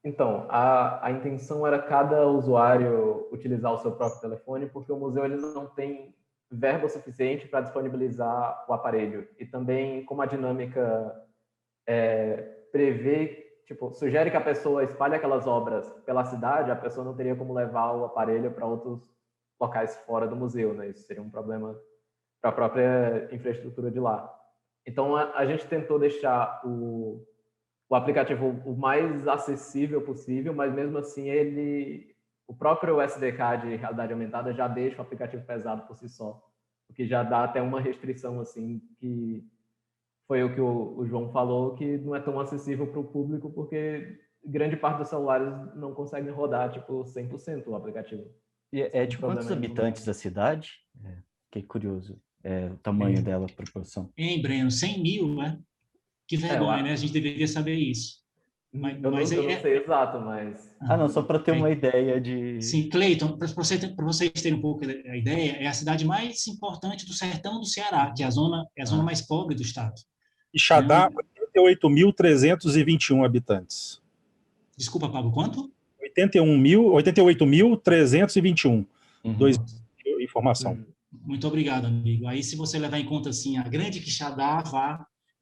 Então, a intenção era cada usuário utilizar o seu próprio telefone, porque o museu ele não tem verba suficiente para disponibilizar o aparelho. E também, como a dinâmica prevê, sugere que a pessoa espalhe aquelas obras pela cidade, a pessoa não teria como levar o aparelho para outros locais fora do museu, né? Isso seria um problema para a própria infraestrutura de lá. Então, a gente tentou deixar o aplicativo o mais acessível possível, mas mesmo assim o próprio SDK de realidade aumentada já deixa o aplicativo pesado por si só, o que já dá até uma restrição assim, que foi o que o João falou, que não é tão acessível para o público porque grande parte dos celulares não conseguem rodar, tipo, 100% o aplicativo. E é de quantos habitantes da cidade? Fiquei curioso. O tamanho dela, a proporção. Breno, 100 mil, né? Que vergonha, né? A gente deveria saber isso. Eu não sei exato, mas... não, só para ter uma ideia de... Sim, Cleiton, para vocês terem um pouco a ideia, é a cidade mais importante do sertão do Ceará, que é a zona mais pobre do estado. Quixadá, 88.321 habitantes. Desculpa, Pablo, quanto? 88.321. Informação. Muito obrigado, amigo. Aí, se você levar em conta assim, a grande Quixadá,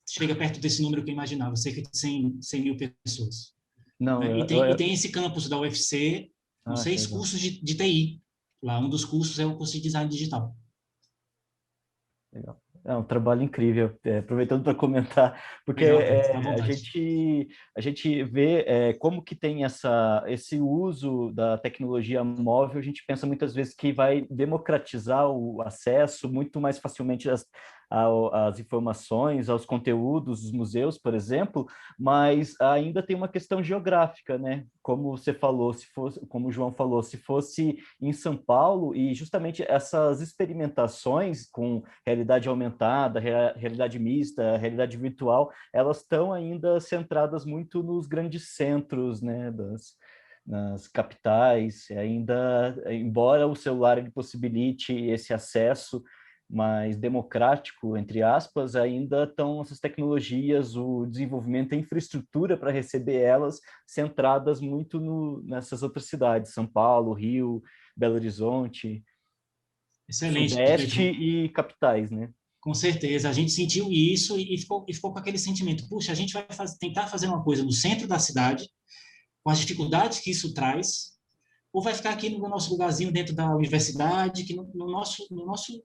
chega perto desse número que eu imaginava, cerca de 100 mil pessoas. Não, e tem esse campus da UFC, com 6 cursos de TI. Lá, um dos cursos é o curso de design digital. Legal. É um trabalho incrível, aproveitando para comentar, porque a gente vê como que tem esse uso da tecnologia móvel, a gente pensa muitas vezes que vai democratizar o acesso muito mais facilmente às informações, aos conteúdos dos museus, por exemplo, mas ainda tem uma questão geográfica, né? Como você falou, como o João falou, se fosse em São Paulo, e justamente essas experimentações com realidade aumentada, realidade mista, realidade virtual, elas estão ainda centradas muito nos grandes centros, né, nas capitais, ainda, embora o celular ele possibilite esse acesso mais democrático, entre aspas, ainda estão essas tecnologias, o desenvolvimento da infraestrutura para receber elas, centradas muito nessas outras cidades, São Paulo, Rio, Belo Horizonte, Excelente, Sudeste e capitais, né? Com certeza, a gente sentiu isso e ficou com aquele sentimento, puxa, a gente vai tentar fazer uma coisa no centro da cidade, com as dificuldades que isso traz, ou vai ficar aqui no nosso lugarzinho dentro da universidade, que no nosso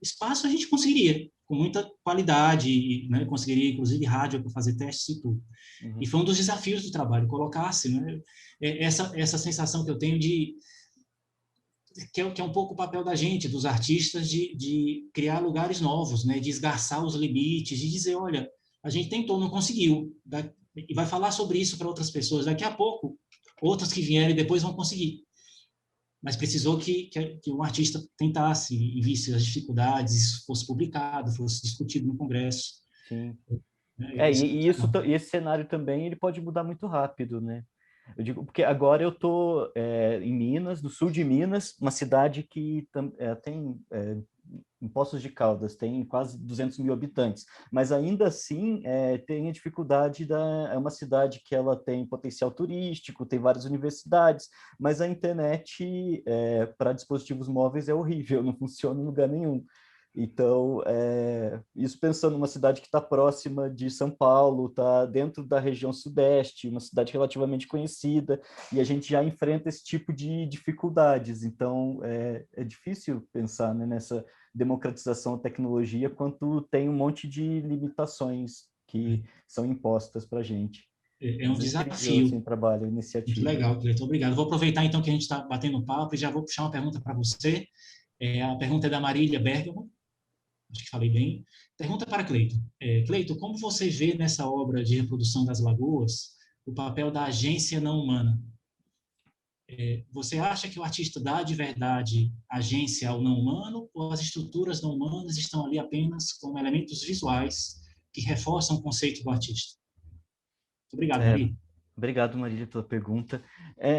espaço a gente conseguiria, com muita qualidade, né? Conseguiria, inclusive, rádio para fazer testes e tudo. Uhum. E foi um dos desafios do trabalho, colocar-se, né? Essa sensação que eu tenho que é um pouco o papel da gente, dos artistas, de criar lugares novos, né? De esgarçar os limites, de dizer, olha, a gente tentou, não conseguiu, e vai falar sobre isso para outras pessoas. Daqui a pouco, outras que vierem depois vão conseguir. Mas precisou que um artista tentasse e visse as dificuldades, isso fosse publicado, fosse discutido no Congresso. Sim. E esse cenário também ele pode mudar muito rápido, né? Eu digo porque agora eu estou em Minas, no sul de Minas, uma cidade que tem em Poços de Caldas tem quase 200 mil habitantes, mas ainda assim tem a dificuldade é uma cidade que ela tem potencial turístico, tem várias universidades, mas a internet para dispositivos móveis é horrível, não funciona em lugar nenhum. Então, isso pensando numa cidade que está próxima de São Paulo, está dentro da região sudeste, uma cidade relativamente conhecida, e a gente já enfrenta esse tipo de dificuldades. Então, é difícil pensar, né, nessa democratização da tecnologia, quanto tem um monte de limitações que são impostas para a gente. É um desafio. Assim, trabalho, iniciativa. Muito legal, Cleiton. Obrigado. Vou aproveitar, então, que a gente está batendo papo e já vou puxar uma pergunta para você. A pergunta é da Marília Bergamo. Acho que falei bem. Pergunta para Cleiton. Cleiton, como você vê nessa obra de reprodução das lagoas o papel da agência não humana? Você acha que o artista dá de verdade agência ao não humano ou as estruturas não humanas estão ali apenas como elementos visuais que reforçam o conceito do artista? Muito obrigado, Marília. Obrigado, Marília, pela pergunta.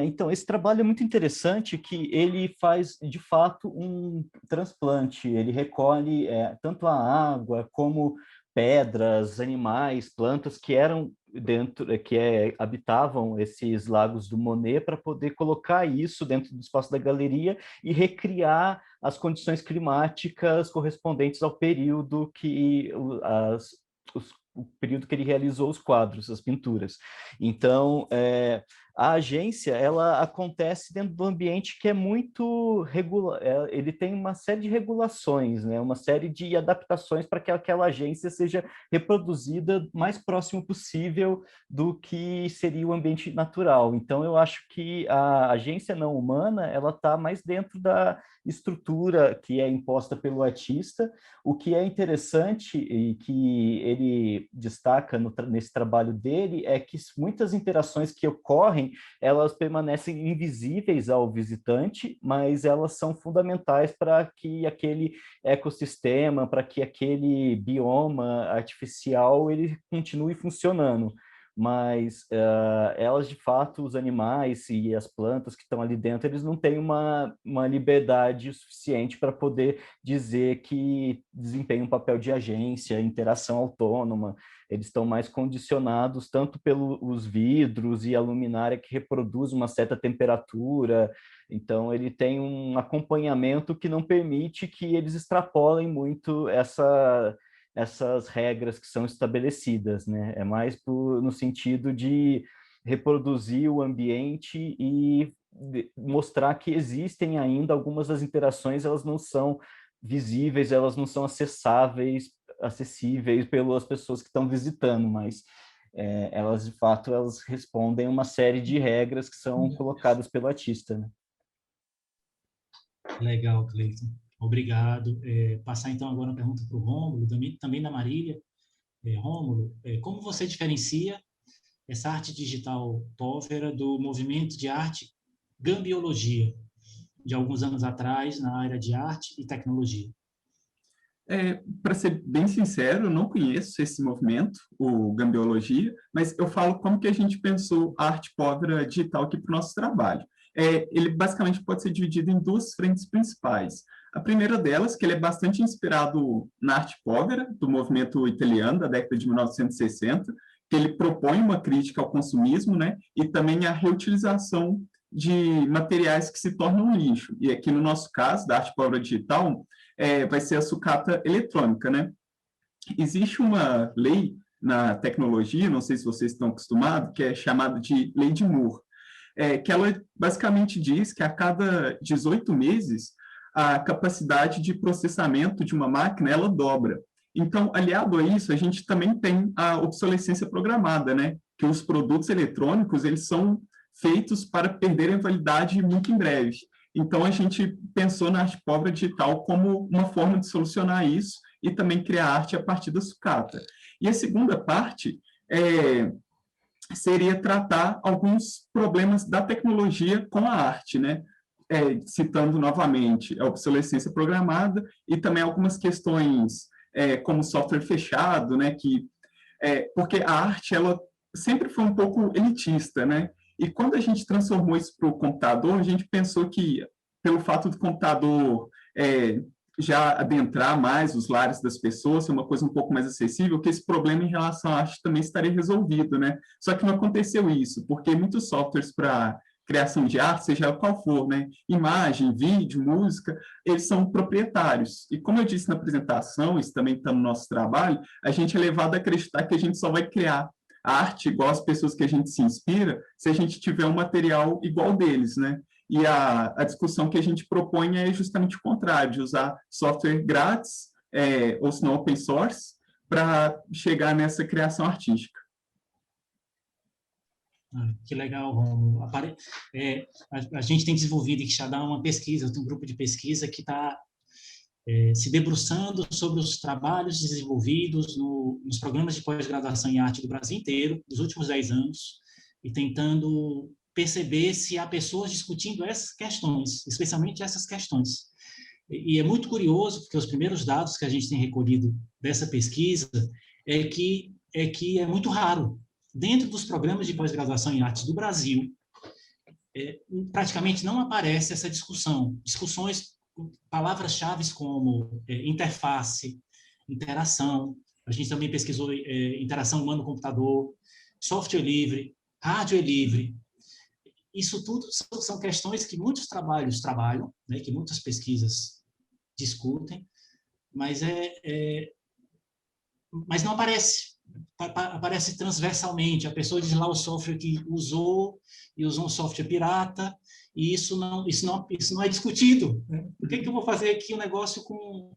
Então, esse trabalho é muito interessante, que ele faz, de fato, um transplante. Ele recolhe tanto a água como pedras, animais, plantas que eram habitavam esses lagos do Monet, para poder colocar isso dentro do espaço da galeria e recriar as condições climáticas correspondentes ao período que o período que ele realizou os quadros, as pinturas. Então, a agência, ela acontece dentro do ambiente que é muito regular, ele tem uma série de regulações, né? Uma série de adaptações para que aquela agência seja reproduzida o mais próximo possível do que seria o ambiente natural. Então, eu acho que a agência não humana, ela está mais dentro da estrutura que é imposta pelo artista. O que é interessante e que ele destaca nesse trabalho dele é que muitas interações que ocorrem elas permanecem invisíveis ao visitante, mas elas são fundamentais para que aquele ecossistema, para que aquele bioma artificial ele continue funcionando. Mas elas, de fato, os animais e as plantas que estão ali dentro, eles não têm uma liberdade suficiente para poder dizer que desempenham um papel de agência, interação autônoma. Eles estão mais condicionados tanto pelos vidros e a luminária que reproduz uma certa temperatura. Então, ele tem um acompanhamento que não permite que eles extrapolem muito essas regras que são estabelecidas, né? É mais no sentido de reproduzir o ambiente e mostrar que existem ainda algumas das interações, elas não são visíveis, elas não são acessíveis pelas pessoas que estão visitando, mas elas, de fato, elas respondem a uma série de regras que são colocadas pelo artista, né? Legal, Cleiton. Obrigado. Passar então agora uma pergunta para o Rômulo, também da Marília. Rômulo, como você diferencia essa arte digital Povera do movimento de arte Gambiologia, de alguns anos atrás, na área de arte e tecnologia? Para ser bem sincero, eu não conheço esse movimento, o Gambiologia, mas eu falo como que a gente pensou a arte Povera digital aqui para o nosso trabalho. Ele basicamente pode ser dividido em duas frentes principais. A primeira delas, que ele é bastante inspirado na arte povera, do movimento italiano da década de 1960, que ele propõe uma crítica ao consumismo, né, e também a reutilização de materiais que se tornam lixo. E aqui no nosso caso, da arte povera digital, vai ser a sucata eletrônica, né? Existe uma lei na tecnologia, não sei se vocês estão acostumados, que é chamada de Lei de Moore, que ela basicamente diz que a cada 18 meses a capacidade de processamento de uma máquina ela dobra. Então, aliado a isso, a gente também tem a obsolescência programada, né? Que os produtos eletrônicos eles são feitos para perderem validade muito em breve. Então, a gente pensou na arte povera digital como uma forma de solucionar isso e também criar arte a partir da sucata. E a segunda parte seria tratar alguns problemas da tecnologia com a arte, né? Citando novamente a obsolescência programada e também algumas questões como software fechado, né? Porque a arte ela sempre foi um pouco elitista, né? E quando a gente transformou isso para o computador, a gente pensou que, pelo fato do computador já adentrar mais os lares das pessoas, ser uma coisa um pouco mais acessível, que esse problema em relação à arte também estaria resolvido, né? Só que não aconteceu isso, porque muitos softwares para criação de arte, seja qual for, né? Imagem, vídeo, música, eles são proprietários. E como eu disse na apresentação, isso também está no nosso trabalho, a gente é levado a acreditar que a gente só vai criar arte igual as pessoas que a gente se inspira, se a gente tiver um material igual deles, né? E a discussão que a gente propõe é justamente o contrário, de usar software grátis, ou se não open source, para chegar nessa criação artística. Que legal, Romulo. A gente tem desenvolvido em Quixadá uma pesquisa, eu tenho um grupo de pesquisa que está se debruçando sobre os trabalhos desenvolvidos nos programas de pós-graduação em arte do Brasil inteiro, dos últimos 10 anos, e tentando perceber se há pessoas discutindo essas questões, especialmente essas questões. E é muito curioso, porque os primeiros dados que a gente tem recolhido dessa pesquisa é que é muito raro. Dentro dos programas de pós-graduação em artes do Brasil, praticamente não aparece essa discussão. Discussões, palavras-chave como interface, interação, a gente também pesquisou interação humano-computador, software livre, hardware livre. Isso tudo são questões que muitos trabalhos trabalham, né, que muitas pesquisas discutem, mas não aparece. Aparece transversalmente. A pessoa diz lá o software que usou e usou um software pirata, e isso não é discutido, né? Por que eu vou fazer aqui um negócio com,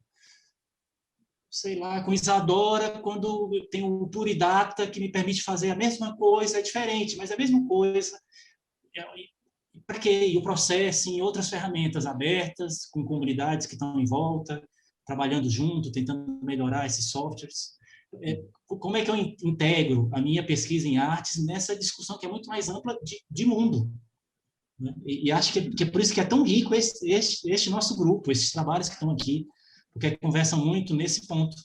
sei lá, com Isadora, quando tem o Puridata que me permite fazer a mesma coisa, é diferente, mas é a mesma coisa. Para quê? E o processo em outras ferramentas abertas, com comunidades que estão em volta, trabalhando junto, tentando melhorar esses softwares. como é que eu integro a minha pesquisa em artes nessa discussão que é muito mais ampla de mundo, né? E acho que é por isso que é tão rico este nosso grupo, esses trabalhos que estão aqui, porque conversam muito nesse ponto,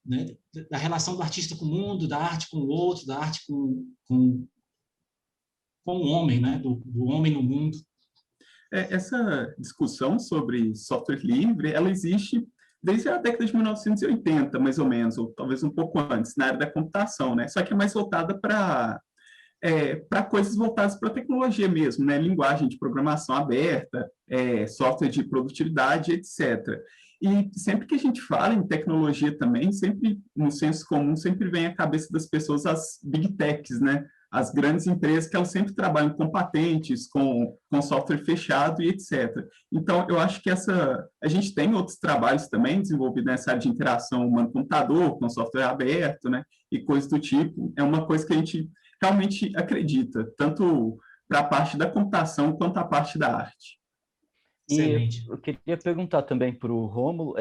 né? Da relação do artista com o mundo, da arte com o outro, da arte com o homem, né? Do homem no mundo. Essa discussão sobre software livre, ela existe desde a década de 1980, mais ou menos, ou talvez um pouco antes, na área da computação, né? Só que é mais voltada para coisas voltadas para a tecnologia mesmo, né? Linguagem de programação aberta, software de produtividade, etc. E sempre que a gente fala em tecnologia também, sempre, no senso comum, sempre vem à cabeça das pessoas as big techs, né? As grandes empresas que elas sempre trabalham com patentes, com software fechado e etc. Então, eu acho que a gente tem outros trabalhos também desenvolvidos nessa área de interação humano-computador, com software aberto, né? E coisas do tipo. É uma coisa que a gente realmente acredita, tanto para a parte da computação quanto a parte da arte. Excelente. E eu queria perguntar também para o Rômulo,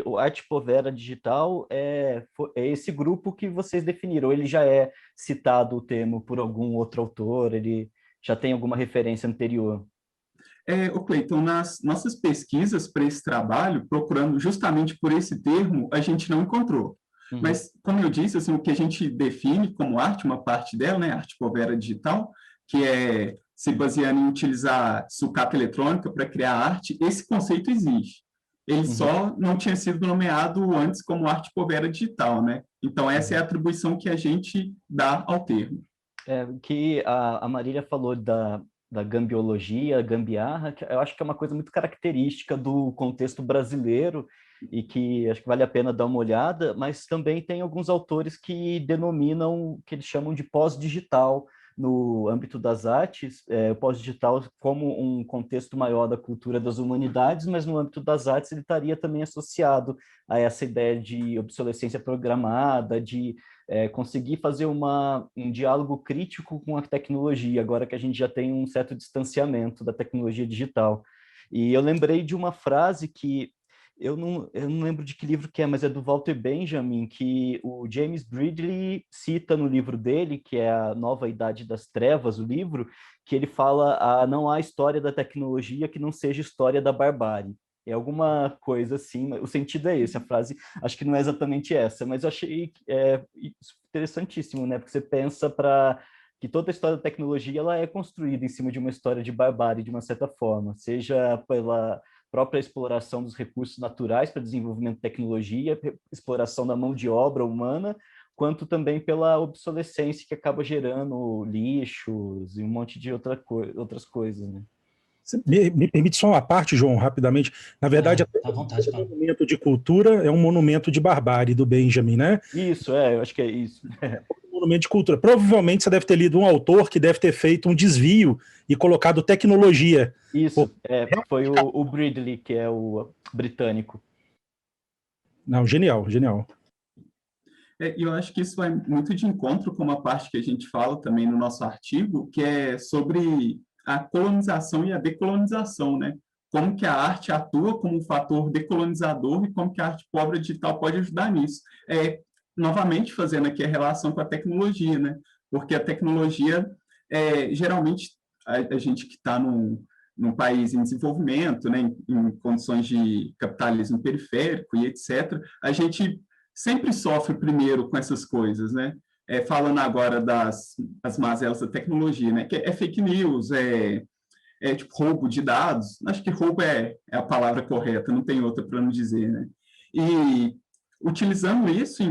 o Arte Povera Digital é esse grupo que vocês definiram, ele já é citado o termo por algum outro autor, ele já tem alguma referência anterior? Cleiton, nas nossas pesquisas para esse trabalho, procurando justamente por esse termo, a gente não encontrou. Uhum. Mas, como eu disse, assim, o que a gente define como arte, uma parte dela, né, Arte Povera Digital, que se baseando em utilizar sucata eletrônica para criar arte, esse conceito existe. Ele só não tinha sido nomeado antes como Arte Povera Digital, né? Então, essa é a atribuição que a gente dá ao termo. Que a Marília falou da gambiologia, gambiarra, que eu acho que é uma coisa muito característica do contexto brasileiro e que acho que vale a pena dar uma olhada, mas também tem alguns autores que denominam, que eles chamam de pós-digital, no âmbito das artes, o pós-digital como um contexto maior da cultura das humanidades, mas no âmbito das artes ele estaria também associado a essa ideia de obsolescência programada, de conseguir fazer um diálogo crítico com a tecnologia, agora que a gente já tem um certo distanciamento da tecnologia digital. E eu lembrei de uma frase que eu não lembro de que livro que é, mas é do Walter Benjamin, que o James Bridley cita no livro dele, que é A Nova Idade das Trevas, o livro, que ele fala não há história da tecnologia que não seja história da barbárie. É alguma coisa assim, o sentido é esse, a frase acho que não é exatamente essa, mas eu achei interessantíssimo, né? Porque você pensa que toda a história da tecnologia ela é construída em cima de uma história de barbárie, de uma certa forma, seja pela própria exploração dos recursos naturais para desenvolvimento de tecnologia, exploração da mão de obra humana, quanto também pela obsolescência que acaba gerando lixos e um monte de outras coisas, né? Me permite só uma parte, João, rapidamente. Na verdade, à vontade, o monumento de cultura é um monumento de barbárie do Benjamin, né? Isso, eu acho que é isso. Monumento de cultura. Provavelmente você deve ter lido um autor que deve ter feito um desvio e colocado tecnologia. Isso, foi o Bridley, que é o britânico. Não, genial, genial. Eu acho que isso vai muito de encontro com uma parte que a gente fala também no nosso artigo, que é sobre a colonização e a decolonização, né? Como que a arte atua como um fator decolonizador e como que a arte pobre digital pode ajudar nisso. Novamente, fazendo aqui a relação com a tecnologia, né? Porque a tecnologia, geralmente, a gente que está num país em desenvolvimento, né? Em condições de capitalismo periférico e etc., a gente sempre sofre primeiro com essas coisas, né? Falando agora das mazelas da tecnologia, né? Que é fake news, tipo roubo de dados. Acho que roubo é a palavra correta, não tem outra para não dizer, né? E utilizando isso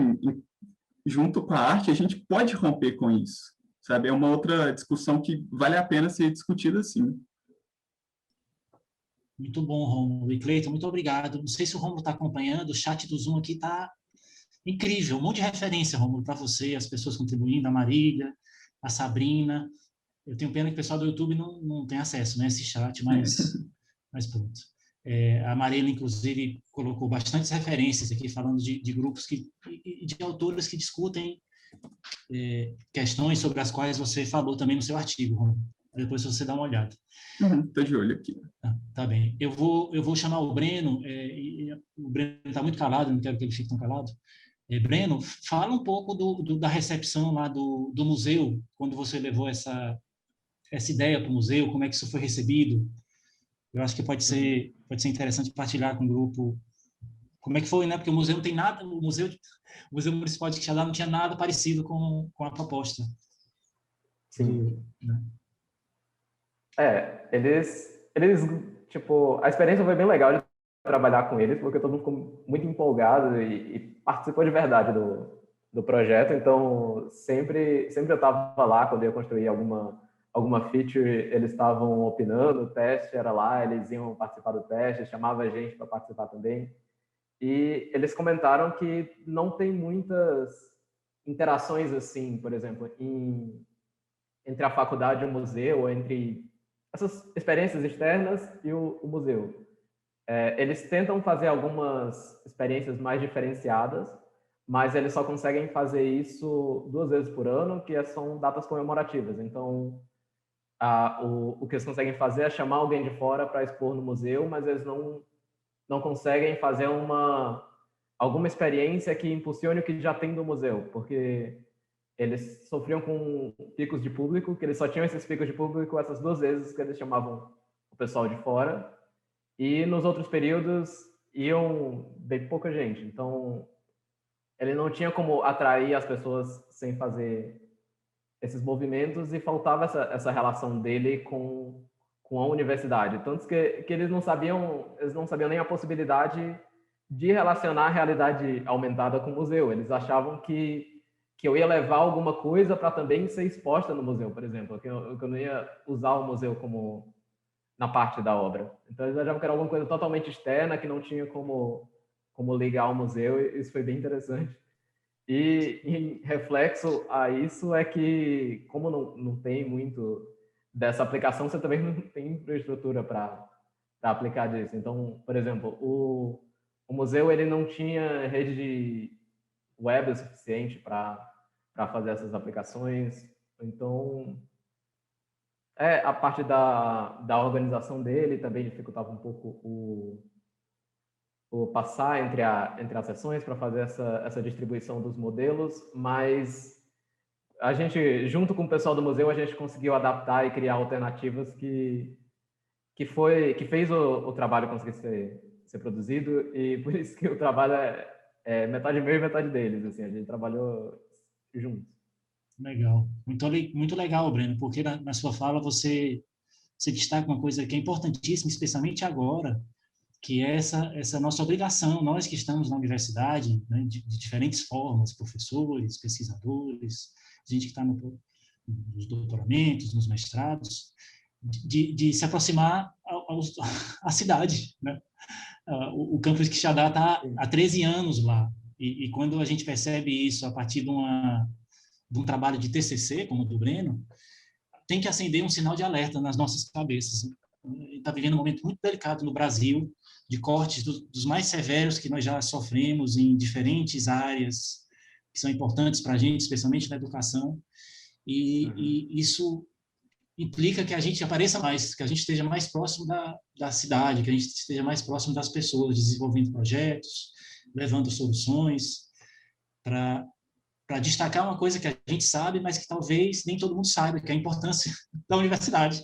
junto com a arte, a gente pode romper com isso, sabe? É uma outra discussão que vale a pena ser discutida, sim. Muito bom, Rômulo. E Cleiton, muito obrigado. Não sei se o Rômulo está acompanhando, o chat do Zoom aqui está incrível, um monte de referência, Rômulo, para você, as pessoas contribuindo, a Marília, a Sabrina. Eu tenho pena que o pessoal do YouTube não tem acesso, né, a esse chat, mas pronto. A Marília, inclusive, colocou bastantes referências aqui, falando de grupos de autores que discutem questões sobre as quais você falou também no seu artigo, Rômulo. Depois você dá uma olhada. Estou de olho aqui. Tá bem. Eu vou chamar o Breno, o Breno está muito calado, eu não quero que ele fique tão calado, Breno, fala um pouco da recepção lá do museu, quando você levou essa ideia para o museu, como é que isso foi recebido. Eu acho que pode ser interessante partilhar com o grupo como é que foi, né? Porque o museu não tem nada, o Museu Municipal de Quixadá não tinha nada parecido com a proposta. Sim. Eles, tipo, a experiência foi bem legal de trabalhar com eles, porque todo mundo ficou muito empolgado e participou de verdade do projeto. Então, sempre eu estava lá quando eu ia construir alguma feature, eles estavam opinando, o teste era lá, eles iam participar do teste, chamava a gente para participar também. E eles comentaram que não tem muitas interações assim, por exemplo, entre a faculdade e o museu, entre essas experiências externas e o museu. Eles tentam fazer algumas experiências mais diferenciadas, mas eles só conseguem fazer isso 2 vezes por ano, que são datas comemorativas. Então, o que eles conseguem fazer é chamar alguém de fora para expor no museu, mas eles não conseguem fazer alguma experiência que impulsione o que já tem no museu, porque eles sofriam com picos de público, que eles só tinham esses picos de público essas 2 vezes que eles chamavam o pessoal de fora, e nos outros períodos iam bem pouca gente. Então, ele não tinha como atrair as pessoas sem fazer esses movimentos, e faltava essa relação dele com a universidade. Tanto que eles não sabiam nem a possibilidade de relacionar a realidade aumentada com o museu. Eles achavam que eu ia levar alguma coisa para também ser exposta no museu, por exemplo, que eu não ia usar o museu como na parte da obra. Então eles achavam que era alguma coisa totalmente externa, que não tinha como ligar ao museu, e isso foi bem interessante. E em reflexo a isso é que, como não tem muito dessa aplicação, você também não tem infraestrutura para aplicar disso. Então, por exemplo, o museu ele não tinha rede de web o suficiente para fazer essas aplicações. Então, a parte da organização dele também dificultava um pouco o passar entre as sessões para fazer essa distribuição dos modelos, mas a gente, junto com o pessoal do museu, a gente conseguiu adaptar e criar alternativas que fez o trabalho conseguir ser produzido, e por isso que o trabalho é metade meu e metade deles, assim, a gente trabalhou juntos. Legal. Muito legal, Breno, porque na sua fala você destaca uma coisa que é importantíssima, especialmente agora, que é essa nossa obrigação, nós que estamos na universidade, né, de diferentes formas, professores, pesquisadores, gente que está nos doutoramentos, nos mestrados, de se aproximar à cidade, né? O campus Quixadá está há 13 anos lá, e quando a gente percebe isso a partir de um trabalho de TCC, como o do Breno, tem que acender um sinal de alerta nas nossas cabeças. Está vivendo um momento muito delicado no Brasil, de cortes dos mais severos que nós já sofremos em diferentes áreas que são importantes para a gente, especialmente na educação, e isso implica que a gente apareça mais, que a gente esteja mais próximo da cidade, que a gente esteja mais próximo das pessoas, desenvolvendo projetos, levando soluções, para destacar uma coisa que a gente sabe, mas que talvez nem todo mundo saiba, que é a importância da universidade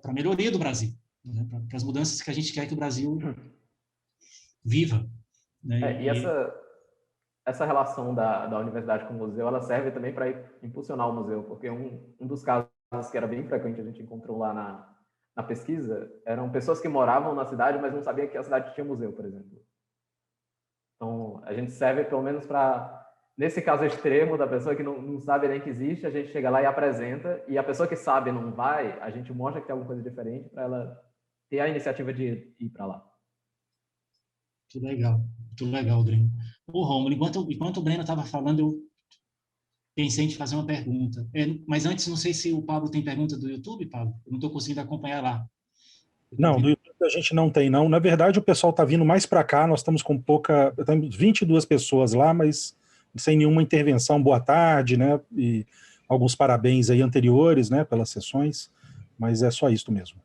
para a melhoria do Brasil, né? Para as mudanças que a gente quer que o Brasil viva. Né? E essa relação da universidade com o museu, ela serve também para impulsionar o museu, porque um dos casos que era bem frequente, a gente encontrou lá na pesquisa, eram pessoas que moravam na cidade, mas não sabiam que a cidade tinha museu, por exemplo. Então, a gente serve pelo menos para, nesse caso extremo, da pessoa que não sabe nem que existe, a gente chega lá e apresenta, e a pessoa que sabe não vai, a gente mostra que tem alguma coisa diferente para ela ter a iniciativa de ir para lá. Muito legal, Breno. Ô, Rômulo, enquanto o Breno estava falando, eu pensei em te fazer uma pergunta. Mas antes, não sei se o Pablo tem pergunta do YouTube, Pablo. Eu não estou conseguindo acompanhar lá. Não, do YouTube a gente não tem, não. Na verdade, o pessoal está vindo mais para cá, nós estamos com temos 22 pessoas lá, mas sem nenhuma intervenção. Boa tarde, né? E alguns parabéns aí anteriores, né, pelas sessões, mas é só isso mesmo.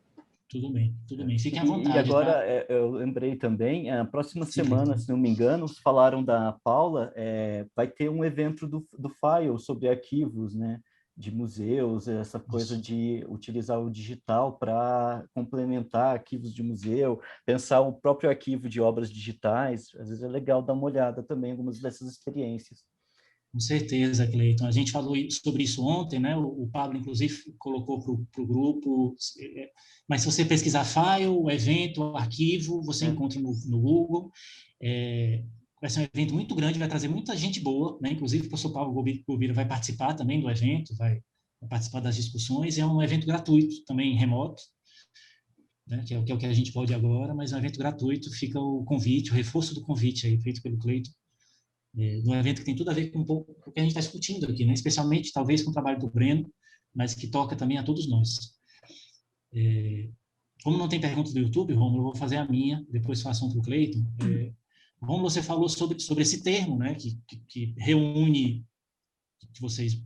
Tudo bem. Fiquem à vontade. E agora, tá? eu lembrei também, a próxima Sim, semana, Cleiton. se não me engano, falaram da Paula, vai ter um evento do File sobre arquivos, né, de museus, essa coisa de utilizar o digital para complementar arquivos de museu, pensar o próprio arquivo de obras digitais. Às vezes é legal dar uma olhada também em algumas dessas experiências. Com certeza, Cleiton. A gente falou sobre isso ontem, né? O Pablo, inclusive, colocou para o grupo. Mas se você pesquisar file, evento, arquivo, você encontra no Google. Vai ser um evento muito grande, vai trazer muita gente boa, né? Inclusive o professor Paulo Gobira vai participar também do evento, vai participar das discussões. É um evento gratuito, também remoto, né? Que é o que a gente pode agora, mas é um evento gratuito. Fica o convite, o reforço do convite aí, feito pelo Cleiton. De um evento que tem tudo a ver com um pouco o que a gente está discutindo aqui, né? Especialmente, talvez, com o trabalho do Breno, mas que toca também a todos nós. Como não tem pergunta do YouTube, Rômulo, eu vou fazer a minha, depois faço um para o Cleiton. Rômulo, você falou sobre esse termo, né? Que reúne, que vocês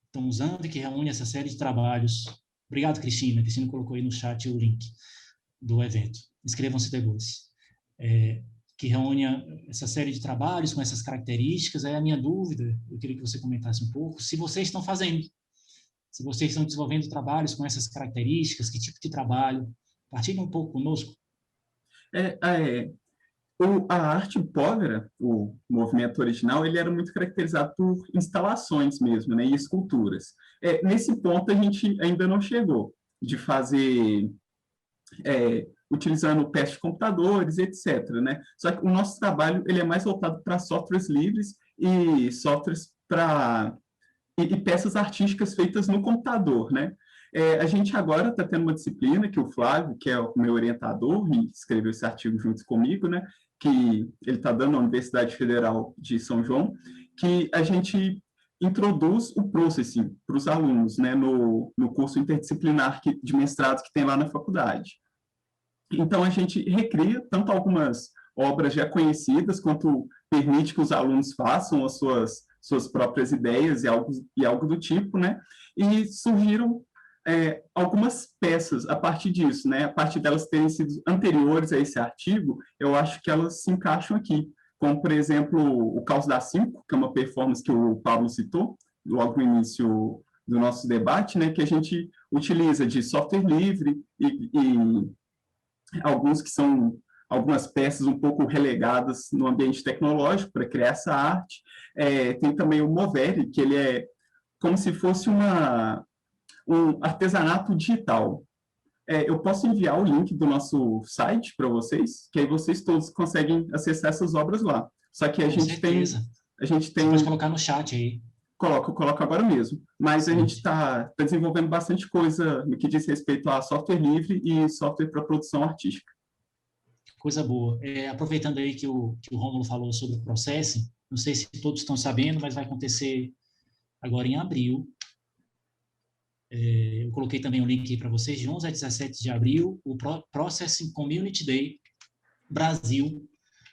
estão usando e que reúne essa série de trabalhos. Obrigado, Cristina. Cristina colocou aí no chat o link do evento. Inscrevam-se depois. Que reúne essa série de trabalhos com essas características. Aí a minha dúvida, eu queria que você comentasse um pouco, se vocês estão fazendo, se vocês estão desenvolvendo trabalhos com essas características, que tipo de trabalho, partilhe um pouco conosco. A arte povera, o movimento original, ele era muito caracterizado por instalações mesmo, né, e esculturas. Nesse ponto a gente ainda não chegou de fazer utilizando peças de computadores, etc., né? Só que o nosso trabalho ele é mais voltado para softwares livres e softwares e peças artísticas feitas no computador, né? A gente agora está tendo uma disciplina que o Flávio, que é o meu orientador, e escreveu esse artigo junto comigo, né? Que ele está dando na Universidade Federal de São João, que a gente introduz o processing para os alunos, né? No curso interdisciplinar de mestrado que tem lá na faculdade. Então, a gente recria tanto algumas obras já conhecidas, quanto permite que os alunos façam as suas próprias ideias e algo do tipo, né? E surgiram algumas peças a partir disso, né? A partir delas terem sido anteriores a esse artigo, eu acho que elas se encaixam aqui. Como, por exemplo, o Caos da 5, que é uma performance que o Pablo citou, logo no início do nosso debate, né? Que a gente utiliza de software livre e alguns que são algumas peças um pouco relegadas no ambiente tecnológico para criar essa arte. Tem também o Moveri, que ele é como se fosse um artesanato digital. Eu posso enviar o link do nosso site para vocês, que aí vocês todos conseguem acessar essas obras lá. Só que a gente tem... Você pode colocar no chat aí. Coloco agora mesmo. Mas a gente está desenvolvendo bastante coisa no que diz respeito a software livre e software para produção artística. Coisa boa. Aproveitando aí que o Rômulo falou sobre o processing, não sei se todos estão sabendo, mas vai acontecer agora em abril. Eu coloquei também um link aí para vocês, de 11 a 17 de abril, o Processing Community Day Brasil,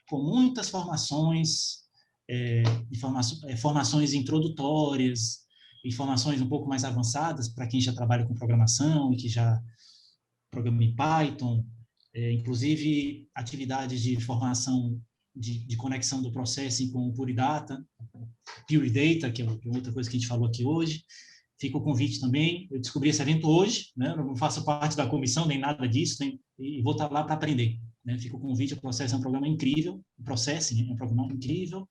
com muitas formações, formações introdutórias, e formações um pouco mais avançadas para quem já trabalha com programação e que já programa em Python, inclusive atividades de formação de conexão do processing com o Pure Data, Pure Data, que é outra coisa que a gente falou aqui hoje. Fica o convite também. Eu descobri esse evento hoje, né? Eu não faço parte da comissão nem nada disso, e vou estar lá para aprender, né? Fica o convite. O Processing é um programa incrível, o Processing é um programa incrível,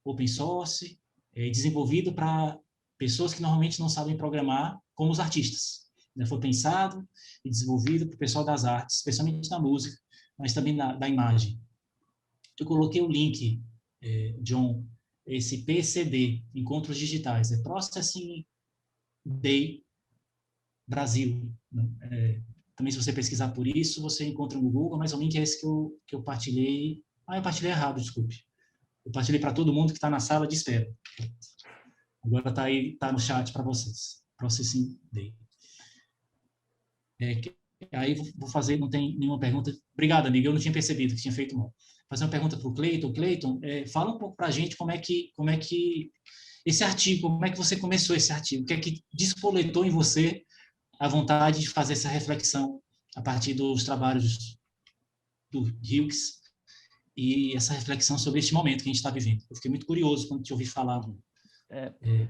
open source, desenvolvido para pessoas que normalmente não sabem programar, como os artistas, né? Foi pensado e desenvolvido para o pessoal das artes, especialmente da música, mas também da imagem. Eu coloquei o link, John, esse PCD, Encontros Digitais, Processing Day Brasil. Também, se você pesquisar por isso, você encontra no Google, mas o link é esse que eu partilhei. Eu partilhei errado, desculpe. Eu partilhei para todo mundo que está na sala de espera. Agora está no chat para vocês. Processing Day. Aí vou fazer, não tem nenhuma pergunta. Obrigado, amiga, eu não tinha percebido que tinha feito mal. Vou fazer uma pergunta para o Cleiton. Cleiton, fala um pouco para a gente como é que esse artigo, como é que você começou esse artigo? O que é que despoletou em você a vontade de fazer essa reflexão a partir dos trabalhos do Hughes e essa reflexão sobre este momento que a gente está vivendo. Eu fiquei muito curioso quando te ouvi falar.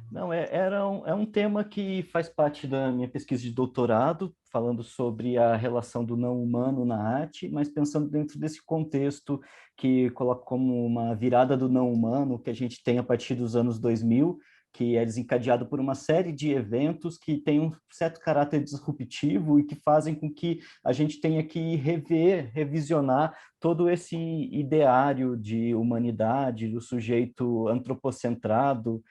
Não, é um tema que faz parte da minha pesquisa de doutorado, falando sobre a relação do não humano na arte, mas pensando dentro desse contexto que coloca como uma virada do não humano que a gente tem a partir dos anos 2000, que é desencadeado por uma série de eventos que têm um certo caráter disruptivo e que fazem com que a gente tenha que revisionar todo esse ideário de humanidade, do sujeito antropocentrado,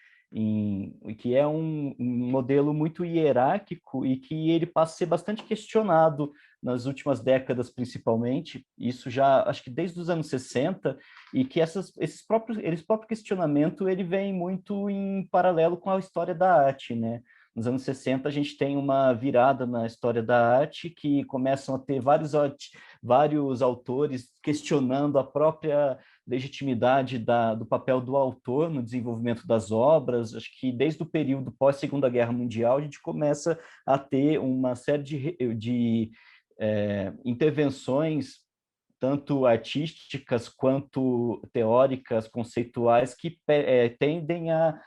que é um modelo muito hierárquico e que ele passa a ser bastante questionado nas últimas décadas, principalmente, isso já, acho que desde os anos 60, e que esse próprio questionamento ele vem muito em paralelo com a história da arte, né? Nos anos 60, a gente tem uma virada na história da arte que começam a ter vários autores questionando a própria legitimidade do papel do autor no desenvolvimento das obras. Acho que desde o período pós-Segunda Guerra Mundial, a gente começa a ter uma série de intervenções, tanto artísticas quanto teóricas, conceituais, que tendem a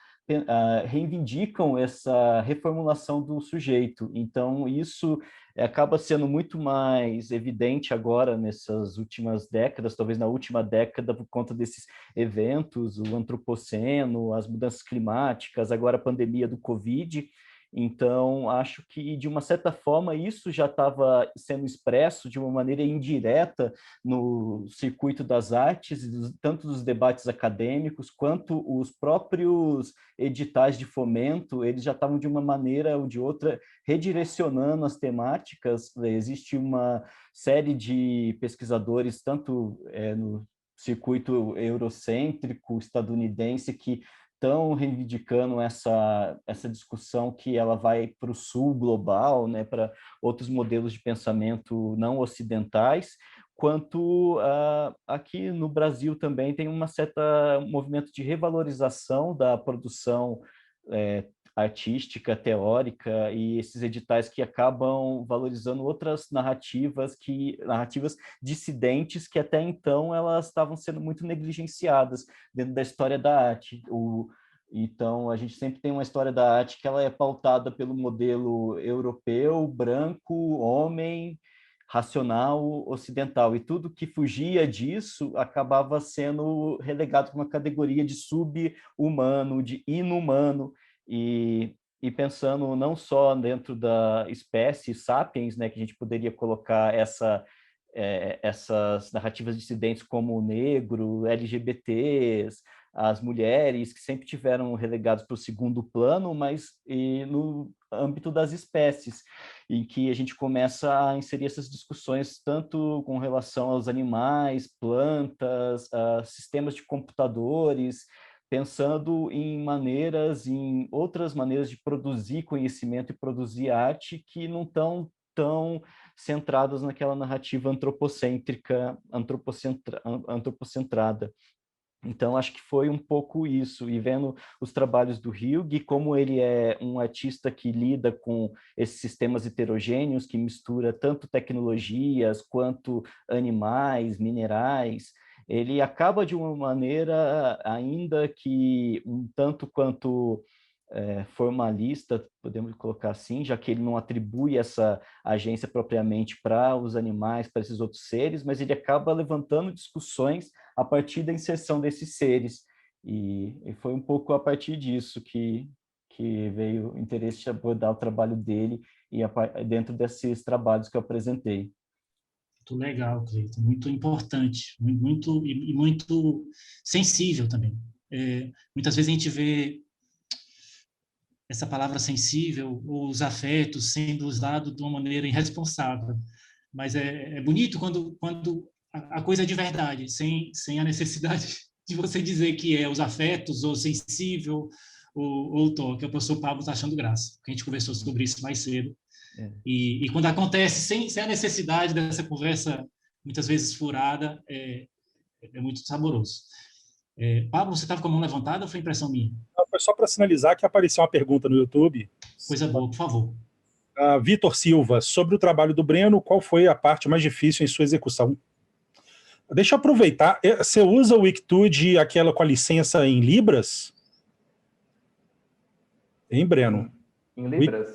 reivindicam essa reformulação do sujeito. Então, isso acaba sendo muito mais evidente agora nessas últimas décadas, talvez na última década, por conta desses eventos, o antropoceno, as mudanças climáticas, agora a pandemia do Covid. Então, acho que, de uma certa forma, isso já estava sendo expresso de uma maneira indireta no circuito das artes, tanto dos debates acadêmicos, quanto os próprios editais de fomento, eles já estavam, de uma maneira ou de outra, redirecionando as temáticas. Existe uma série de pesquisadores, tanto no circuito eurocêntrico, estadunidense, que estão reivindicando essa discussão que ela vai para o sul global, né, para outros modelos de pensamento não ocidentais, quanto aqui no Brasil também tem um movimento de revalorização da produção artística, teórica, e esses editais que acabam valorizando outras narrativas dissidentes que até então elas estavam sendo muito negligenciadas dentro da história da arte. Então, a gente sempre tem uma história da arte que ela é pautada pelo modelo europeu, branco, homem, racional, ocidental, e tudo que fugia disso acabava sendo relegado para uma categoria de sub-humano, de inumano, e pensando não só dentro da espécie sapiens, né, que a gente poderia colocar essas narrativas dissidentes como o negro, LGBTs, as mulheres, que sempre tiveram relegados para o segundo plano, mas no âmbito das espécies, em que a gente começa a inserir essas discussões tanto com relação aos animais, plantas, sistemas de computadores, pensando em outras maneiras de produzir conhecimento e produzir arte que não estão tão centradas naquela narrativa antropocentrada. Então, acho que foi um pouco isso, e vendo os trabalhos do Hugh, como ele é um artista que lida com esses sistemas heterogêneos, que mistura tanto tecnologias quanto animais, minerais, ele acaba de uma maneira, ainda que um tanto quanto formalista, podemos colocar assim, já que ele não atribui essa agência propriamente para os animais, para esses outros seres, mas ele acaba levantando discussões a partir da inserção desses seres. E foi um pouco a partir disso que veio o interesse de abordar o trabalho dele e dentro desses trabalhos que eu apresentei. Muito legal, Cleiton, muito importante, muito sensível também. Muitas vezes a gente vê essa palavra sensível, ou os afetos, sendo usado de uma maneira irresponsável. Mas é bonito quando a coisa é de verdade, sem a necessidade de você dizer que é os afetos, ou sensível, ou toque. O professor Pablo está achando graça, porque a gente conversou sobre isso mais cedo. E quando acontece sem a necessidade dessa conversa, muitas vezes furada, é muito saboroso. Pablo, você estava com a mão levantada ou foi impressão minha? Foi só para sinalizar que apareceu uma pergunta no YouTube. Coisa boa, por favor. Vitor Silva, sobre o trabalho do Breno, qual foi a parte mais difícil em sua execução? Deixa eu aproveitar, você usa o Wikitude aquela com a licença em Libras? Hein, Breno? Em Libras?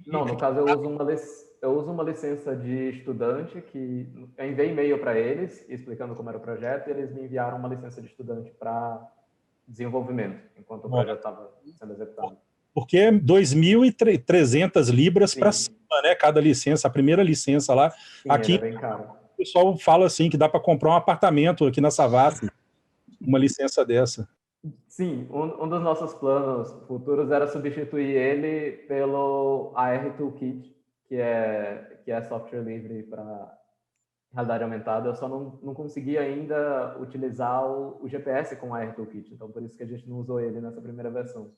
Não, no caso eu uso uma licença de estudante que eu enviei e-mail para eles explicando como era o projeto e eles me enviaram uma licença de estudante para desenvolvimento, enquanto o projeto estava sendo executado. Porque é 2.300 libras para cima, né? Cada licença, a primeira licença lá. Sim, aqui é bem caro. O pessoal fala assim que dá para comprar um apartamento aqui na Savassi, uma licença dessa. Sim, um dos nossos planos futuros era substituir ele pelo AR Toolkit, que é software livre para realidade aumentada. Eu só não consegui ainda utilizar o GPS com o AR Toolkit, então por isso que a gente não usou ele nessa primeira versão.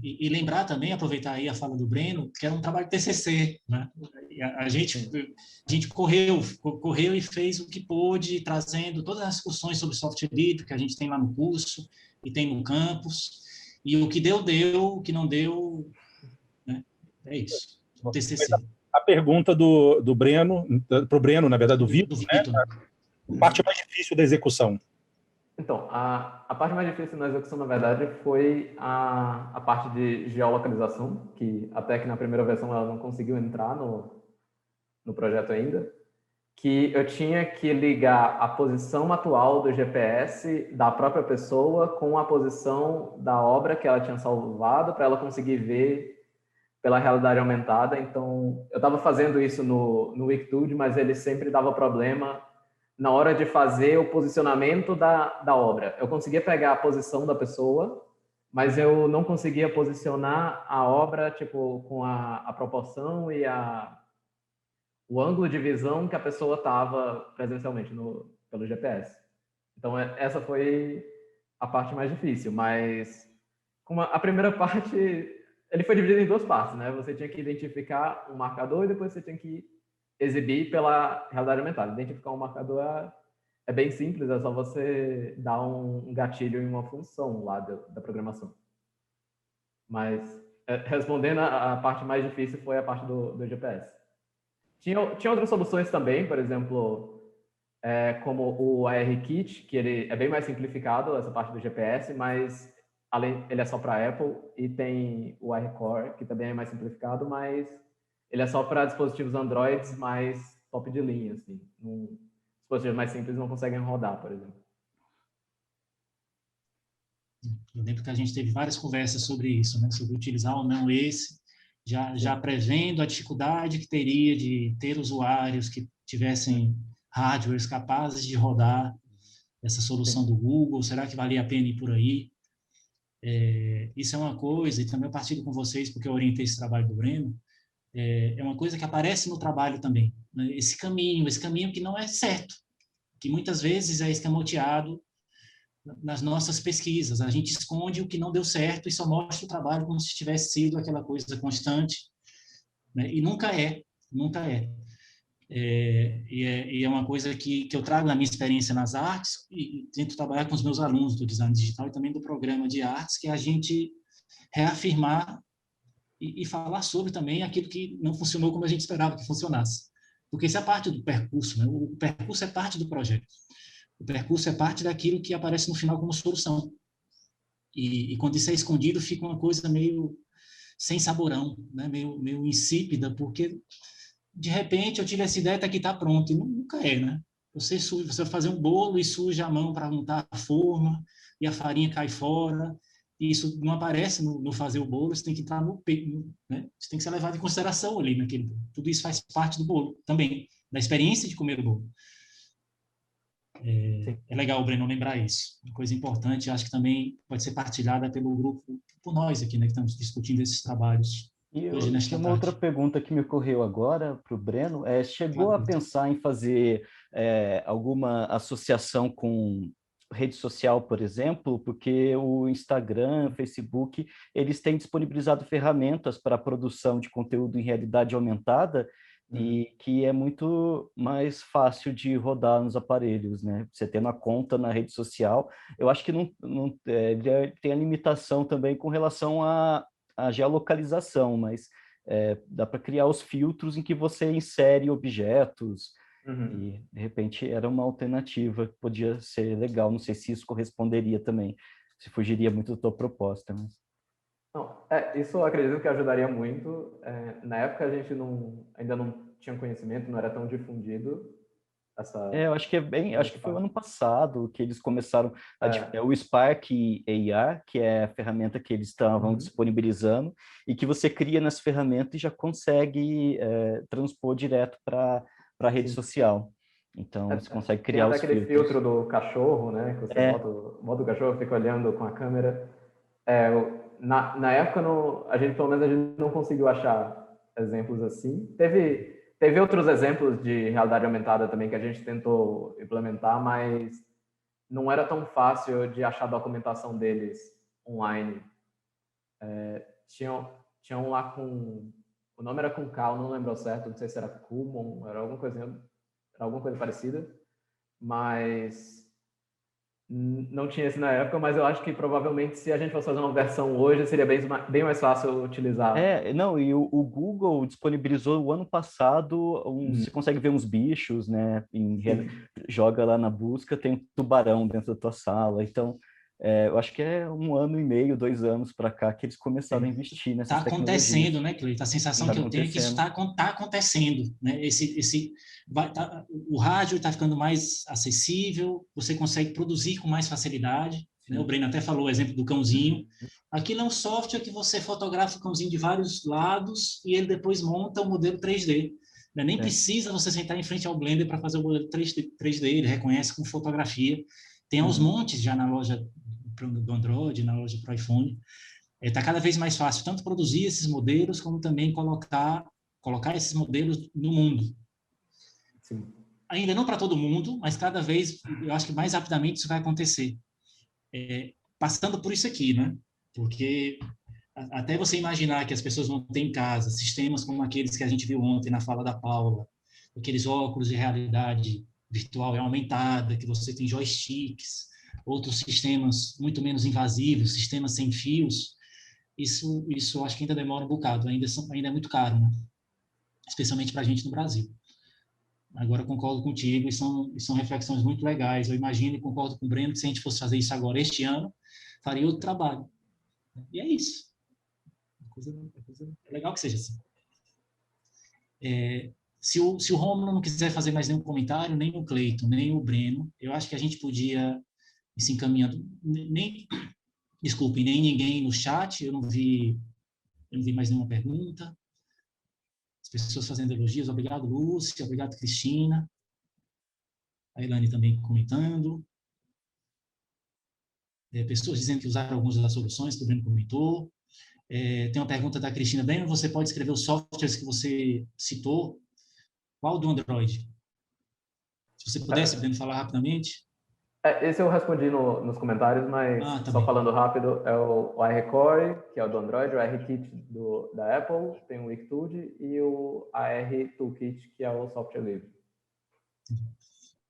E lembrar também, aproveitar aí a fala do Breno, que era um trabalho de TCC, né? A gente correu e fez o que pôde, trazendo todas as discussões sobre software livre que a gente tem lá no curso e tem no campus, e o que deu, o que não deu, né? É isso, TCC. A pergunta do Breno, para o Breno, na verdade, do Vitor, né? A parte mais difícil da execução. Então, a parte mais difícil na execução, na verdade, foi a parte de geolocalização, que até que na primeira versão ela não conseguiu entrar no projeto ainda, que eu tinha que ligar a posição atual do GPS da própria pessoa com a posição da obra que ela tinha salvado para ela conseguir ver pela realidade aumentada. Então, eu estava fazendo isso no Wikitude, mas ele sempre dava problema na hora de fazer o posicionamento da obra. Eu conseguia pegar a posição da pessoa, mas eu não conseguia posicionar a obra tipo com a proporção e o ângulo de visão que a pessoa estava presencialmente pelo GPS. Então, essa foi a parte mais difícil, mas a primeira parte, ele foi dividido em duas partes, né? Você tinha que identificar um marcador e depois você tinha que exibir pela realidade aumentada. Identificar um marcador é bem simples, é só você dar um gatilho em uma função lá da programação. Mas, respondendo, a parte mais difícil foi a parte do GPS. Tinha outras soluções também, por exemplo, como o ARKit, que ele é bem mais simplificado, essa parte do GPS, mas ele é só para Apple, e tem o ARCore, que também é mais simplificado, mas ele é só para dispositivos Android mais top de linha, assim. Dispositivos mais simples não conseguem rodar, por exemplo. Eu lembro que a gente teve várias conversas sobre isso, né? Sobre utilizar ou não esse, já prevendo a dificuldade que teria de ter usuários que tivessem hardwares capazes de rodar essa solução do Google. Será que valia a pena ir por aí? Isso é uma coisa, e também eu partilho com vocês, porque eu orientei esse trabalho do Breno, é uma coisa que aparece no trabalho também, né? Esse caminho que não é certo, que muitas vezes é escamoteado nas nossas pesquisas. A gente esconde o que não deu certo e só mostra o trabalho como se tivesse sido aquela coisa constante, né? E nunca é. E é uma coisa que eu trago na minha experiência nas artes e tento trabalhar com os meus alunos do design digital e também do programa de artes, que é a gente reafirmar e falar sobre também aquilo que não funcionou como a gente esperava que funcionasse. Porque isso é parte do percurso, né? O percurso é parte do projeto. O percurso é parte daquilo que aparece no final como solução. E quando isso é escondido, fica uma coisa meio sem saborão, né? meio insípida, porque de repente eu tive essa ideia, que está pronto, e nunca é, né? Você vai fazer um bolo e suja a mão para montar a forma, e a farinha cai fora, e isso não aparece no fazer o bolo, você tem que entrar né? Você tem que ser levado em consideração ali naquele bolo. Tudo isso faz parte do bolo também, da experiência de comer o bolo. É legal, Breno, lembrar isso. Uma coisa importante, acho que também pode ser partilhada pelo grupo, por nós aqui, né, que estamos discutindo esses trabalhos. E tinha uma outra pergunta que me ocorreu agora para o Breno. Chegou a pensar em fazer alguma associação com rede social, por exemplo? Porque o Instagram, o Facebook, eles têm disponibilizado ferramentas para a produção de conteúdo em realidade aumentada, e que é muito mais fácil de rodar nos aparelhos, né? Você tendo a conta na rede social, eu acho que ele tem a limitação também com relação à geolocalização, mas dá para criar os filtros em que você insere objetos, e, de repente, era uma alternativa que podia ser legal. Não sei se isso corresponderia também, se fugiria muito da tua proposta. Mas... Não, isso eu acredito que ajudaria muito. Na época, a gente ainda não tinha conhecimento, não era tão difundido. Eu acho que acho que foi o ano passado que eles começaram o Spark AR, que é a ferramenta que eles estavam disponibilizando, e que você cria nessa ferramenta e já consegue transpor direto para a rede social. Então, você consegue criar os aquele filtros. filtro do cachorro, né? Que você bota o cachorro, fica olhando com a câmera. Na época, a gente não conseguiu achar exemplos assim. Teve outros exemplos de realidade aumentada também que a gente tentou implementar, mas não era tão fácil de achar a documentação deles online. Tinham lá com... O nome era com K, eu não lembro ao certo, não sei se era Kumon, era alguma coisa parecida, mas não tinha esse na época, mas eu acho que provavelmente se a gente fosse fazer uma versão hoje, seria bem mais fácil utilizar. E o Google disponibilizou o ano passado, você consegue ver uns bichos, né? Joga lá na busca, tem um tubarão dentro da tua sala. Então, eu acho que é 1 ano e meio, 2 anos para cá que eles começaram a investir nessas tecnologias. Está acontecendo, né, Cleiton? A sensação que eu tenho é que isso está acontecendo, né? O rádio está ficando mais acessível, você consegue produzir com mais facilidade, né? O Breno até falou o exemplo do cãozinho. Aquilo é um software que você fotografa o cãozinho de vários lados e ele depois monta o modelo 3D. Né? Nem precisa você sentar em frente ao Blender para fazer o modelo 3D, ele reconhece com fotografia. Tem aos montes já na loja do Android, na loja para o iPhone. Está cada vez mais fácil tanto produzir esses modelos, como também colocar esses modelos no mundo. Sim. Ainda não para todo mundo, mas cada vez, eu acho que mais rapidamente isso vai acontecer. Passando por isso aqui, né? Porque até você imaginar que as pessoas vão ter em casa sistemas como aqueles que a gente viu ontem na fala da Paula, aqueles óculos de realidade virtual aumentada, que você tem joysticks, outros sistemas muito menos invasivos, sistemas sem fios, isso acho que ainda demora um bocado, ainda é muito caro, né? Especialmente para a gente no Brasil. Agora, concordo contigo, e são reflexões muito legais. Eu imagino e concordo com o Breno que se a gente fosse fazer isso agora, este ano, faria outro trabalho. E é isso. É legal que seja assim. Se o Rômulo não quiser fazer mais nenhum comentário, nem o Cleiton, nem o Breno, eu acho que a gente podia ir se encaminhando. Nem ninguém no chat, eu não vi mais nenhuma pergunta. As pessoas fazendo elogios, obrigado, Lúcia, obrigado, Cristina. A Elane também comentando. Pessoas dizendo que usaram algumas das soluções que o Breno comentou. Tem uma pergunta da Cristina. Breno, você pode escrever os softwares que você citou? Qual do Android? Se você pudesse, Breno, falar rapidamente. Esse eu respondi nos comentários, mas só falando rápido, é o iRecord, que é o do Android, o RKit da Apple, tem o Wikitude, e o AR Toolkit, que é o software livre.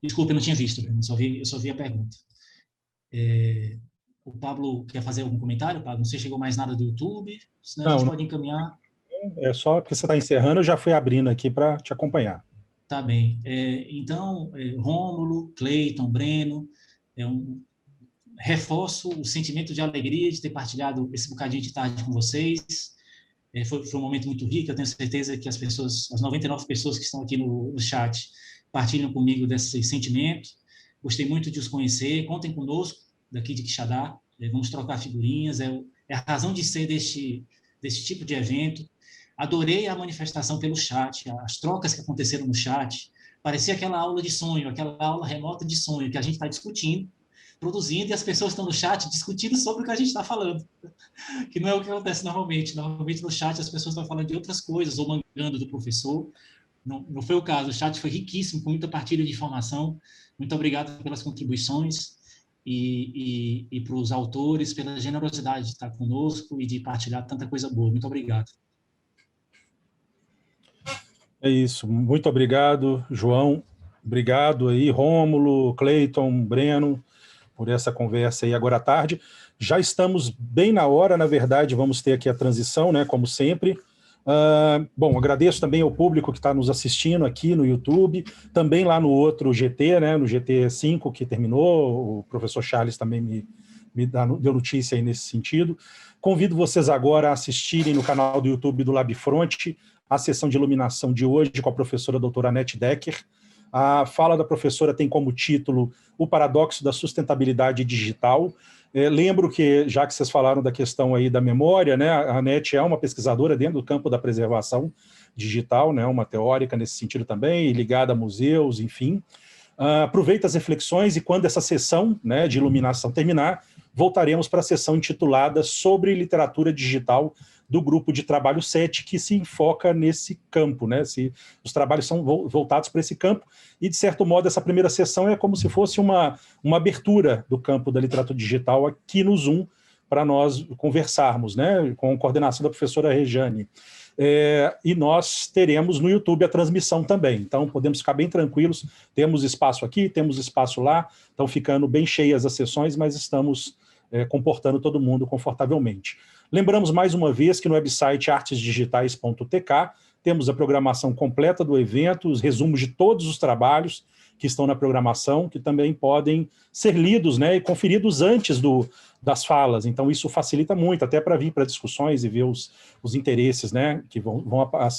Desculpa, eu não tinha visto, Breno, eu só vi a pergunta. O Pablo quer fazer algum comentário, Pablo? Não sei se chegou mais nada do YouTube, senão a gente pode encaminhar. É só porque você está encerrando, eu já fui abrindo aqui para te acompanhar. Tá bem. Então, Rômulo, Cleiton, Breno, reforço o sentimento de alegria de ter partilhado esse bocadinho de tarde com vocês. Foi um momento muito rico, eu tenho certeza que as 99 pessoas que estão aqui no chat partilham comigo desse sentimento. Gostei muito de os conhecer, contem conosco daqui de Quixadá, vamos trocar figurinhas, é a razão de ser desse tipo de evento. Adorei a manifestação pelo chat, as trocas que aconteceram no chat. Parecia aquela aula de sonho, aquela aula remota de sonho que a gente está discutindo, produzindo, e as pessoas estão no chat discutindo sobre o que a gente está falando, que não é o que acontece normalmente. Normalmente no chat as pessoas estão falando de outras coisas, ou mangando do professor. Não foi o caso, o chat foi riquíssimo, com muita partilha de informação. Muito obrigado pelas contribuições e para os autores, pela generosidade de estar conosco e de partilhar tanta coisa boa. Muito obrigado. É isso, muito obrigado, João. Obrigado aí, Rômulo, Cleiton, Breno, por essa conversa aí agora à tarde. Já estamos bem na hora, na verdade, vamos ter aqui a transição, né, como sempre, Bom, agradeço também ao público que está nos assistindo aqui no YouTube, também lá no outro GT, né, no GT5 que terminou, o professor Charles também deu notícia aí nesse sentido. Convido vocês agora a assistirem no canal do YouTube do LabFront a sessão de iluminação de hoje com a professora doutora Annette Decker. A fala da professora tem como título O Paradoxo da Sustentabilidade Digital. Lembro que, já que vocês falaram da questão aí da memória, né, a Annette é uma pesquisadora dentro do campo da preservação digital, né, uma teórica nesse sentido também, ligada a museus, enfim. Aproveita as reflexões e quando essa sessão, né, de iluminação terminar, voltaremos para a sessão intitulada Sobre Literatura Digital do grupo de trabalho 7, que se enfoca nesse campo, né? Os trabalhos são voltados para esse campo, e, de certo modo, essa primeira sessão é como se fosse uma abertura do campo da literatura digital aqui no Zoom, para nós conversarmos, né? Com a coordenação da professora Rejane. E nós teremos no YouTube a transmissão também, então podemos ficar bem tranquilos, temos espaço aqui, temos espaço lá, estão ficando bem cheias as sessões, mas estamos comportando todo mundo confortavelmente. Lembramos mais uma vez que no website artesdigitais.tk temos a programação completa do evento, os resumos de todos os trabalhos que estão na programação, que também podem ser lidos, né, e conferidos antes das falas. Então isso facilita muito, até para vir para discussões e ver os interesses, né, que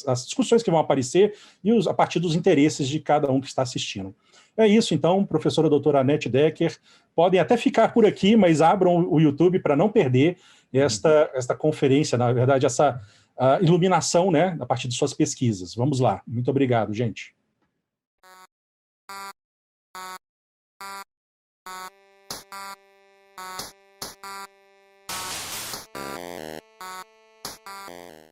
as discussões que vão aparecer e a partir dos interesses de cada um que está assistindo. É isso, então, professora doutora Annette Decker, podem até ficar por aqui, mas abram o YouTube para não perder esta conferência, na verdade, essa iluminação, né, a partir de suas pesquisas. Vamos lá. Muito obrigado, gente.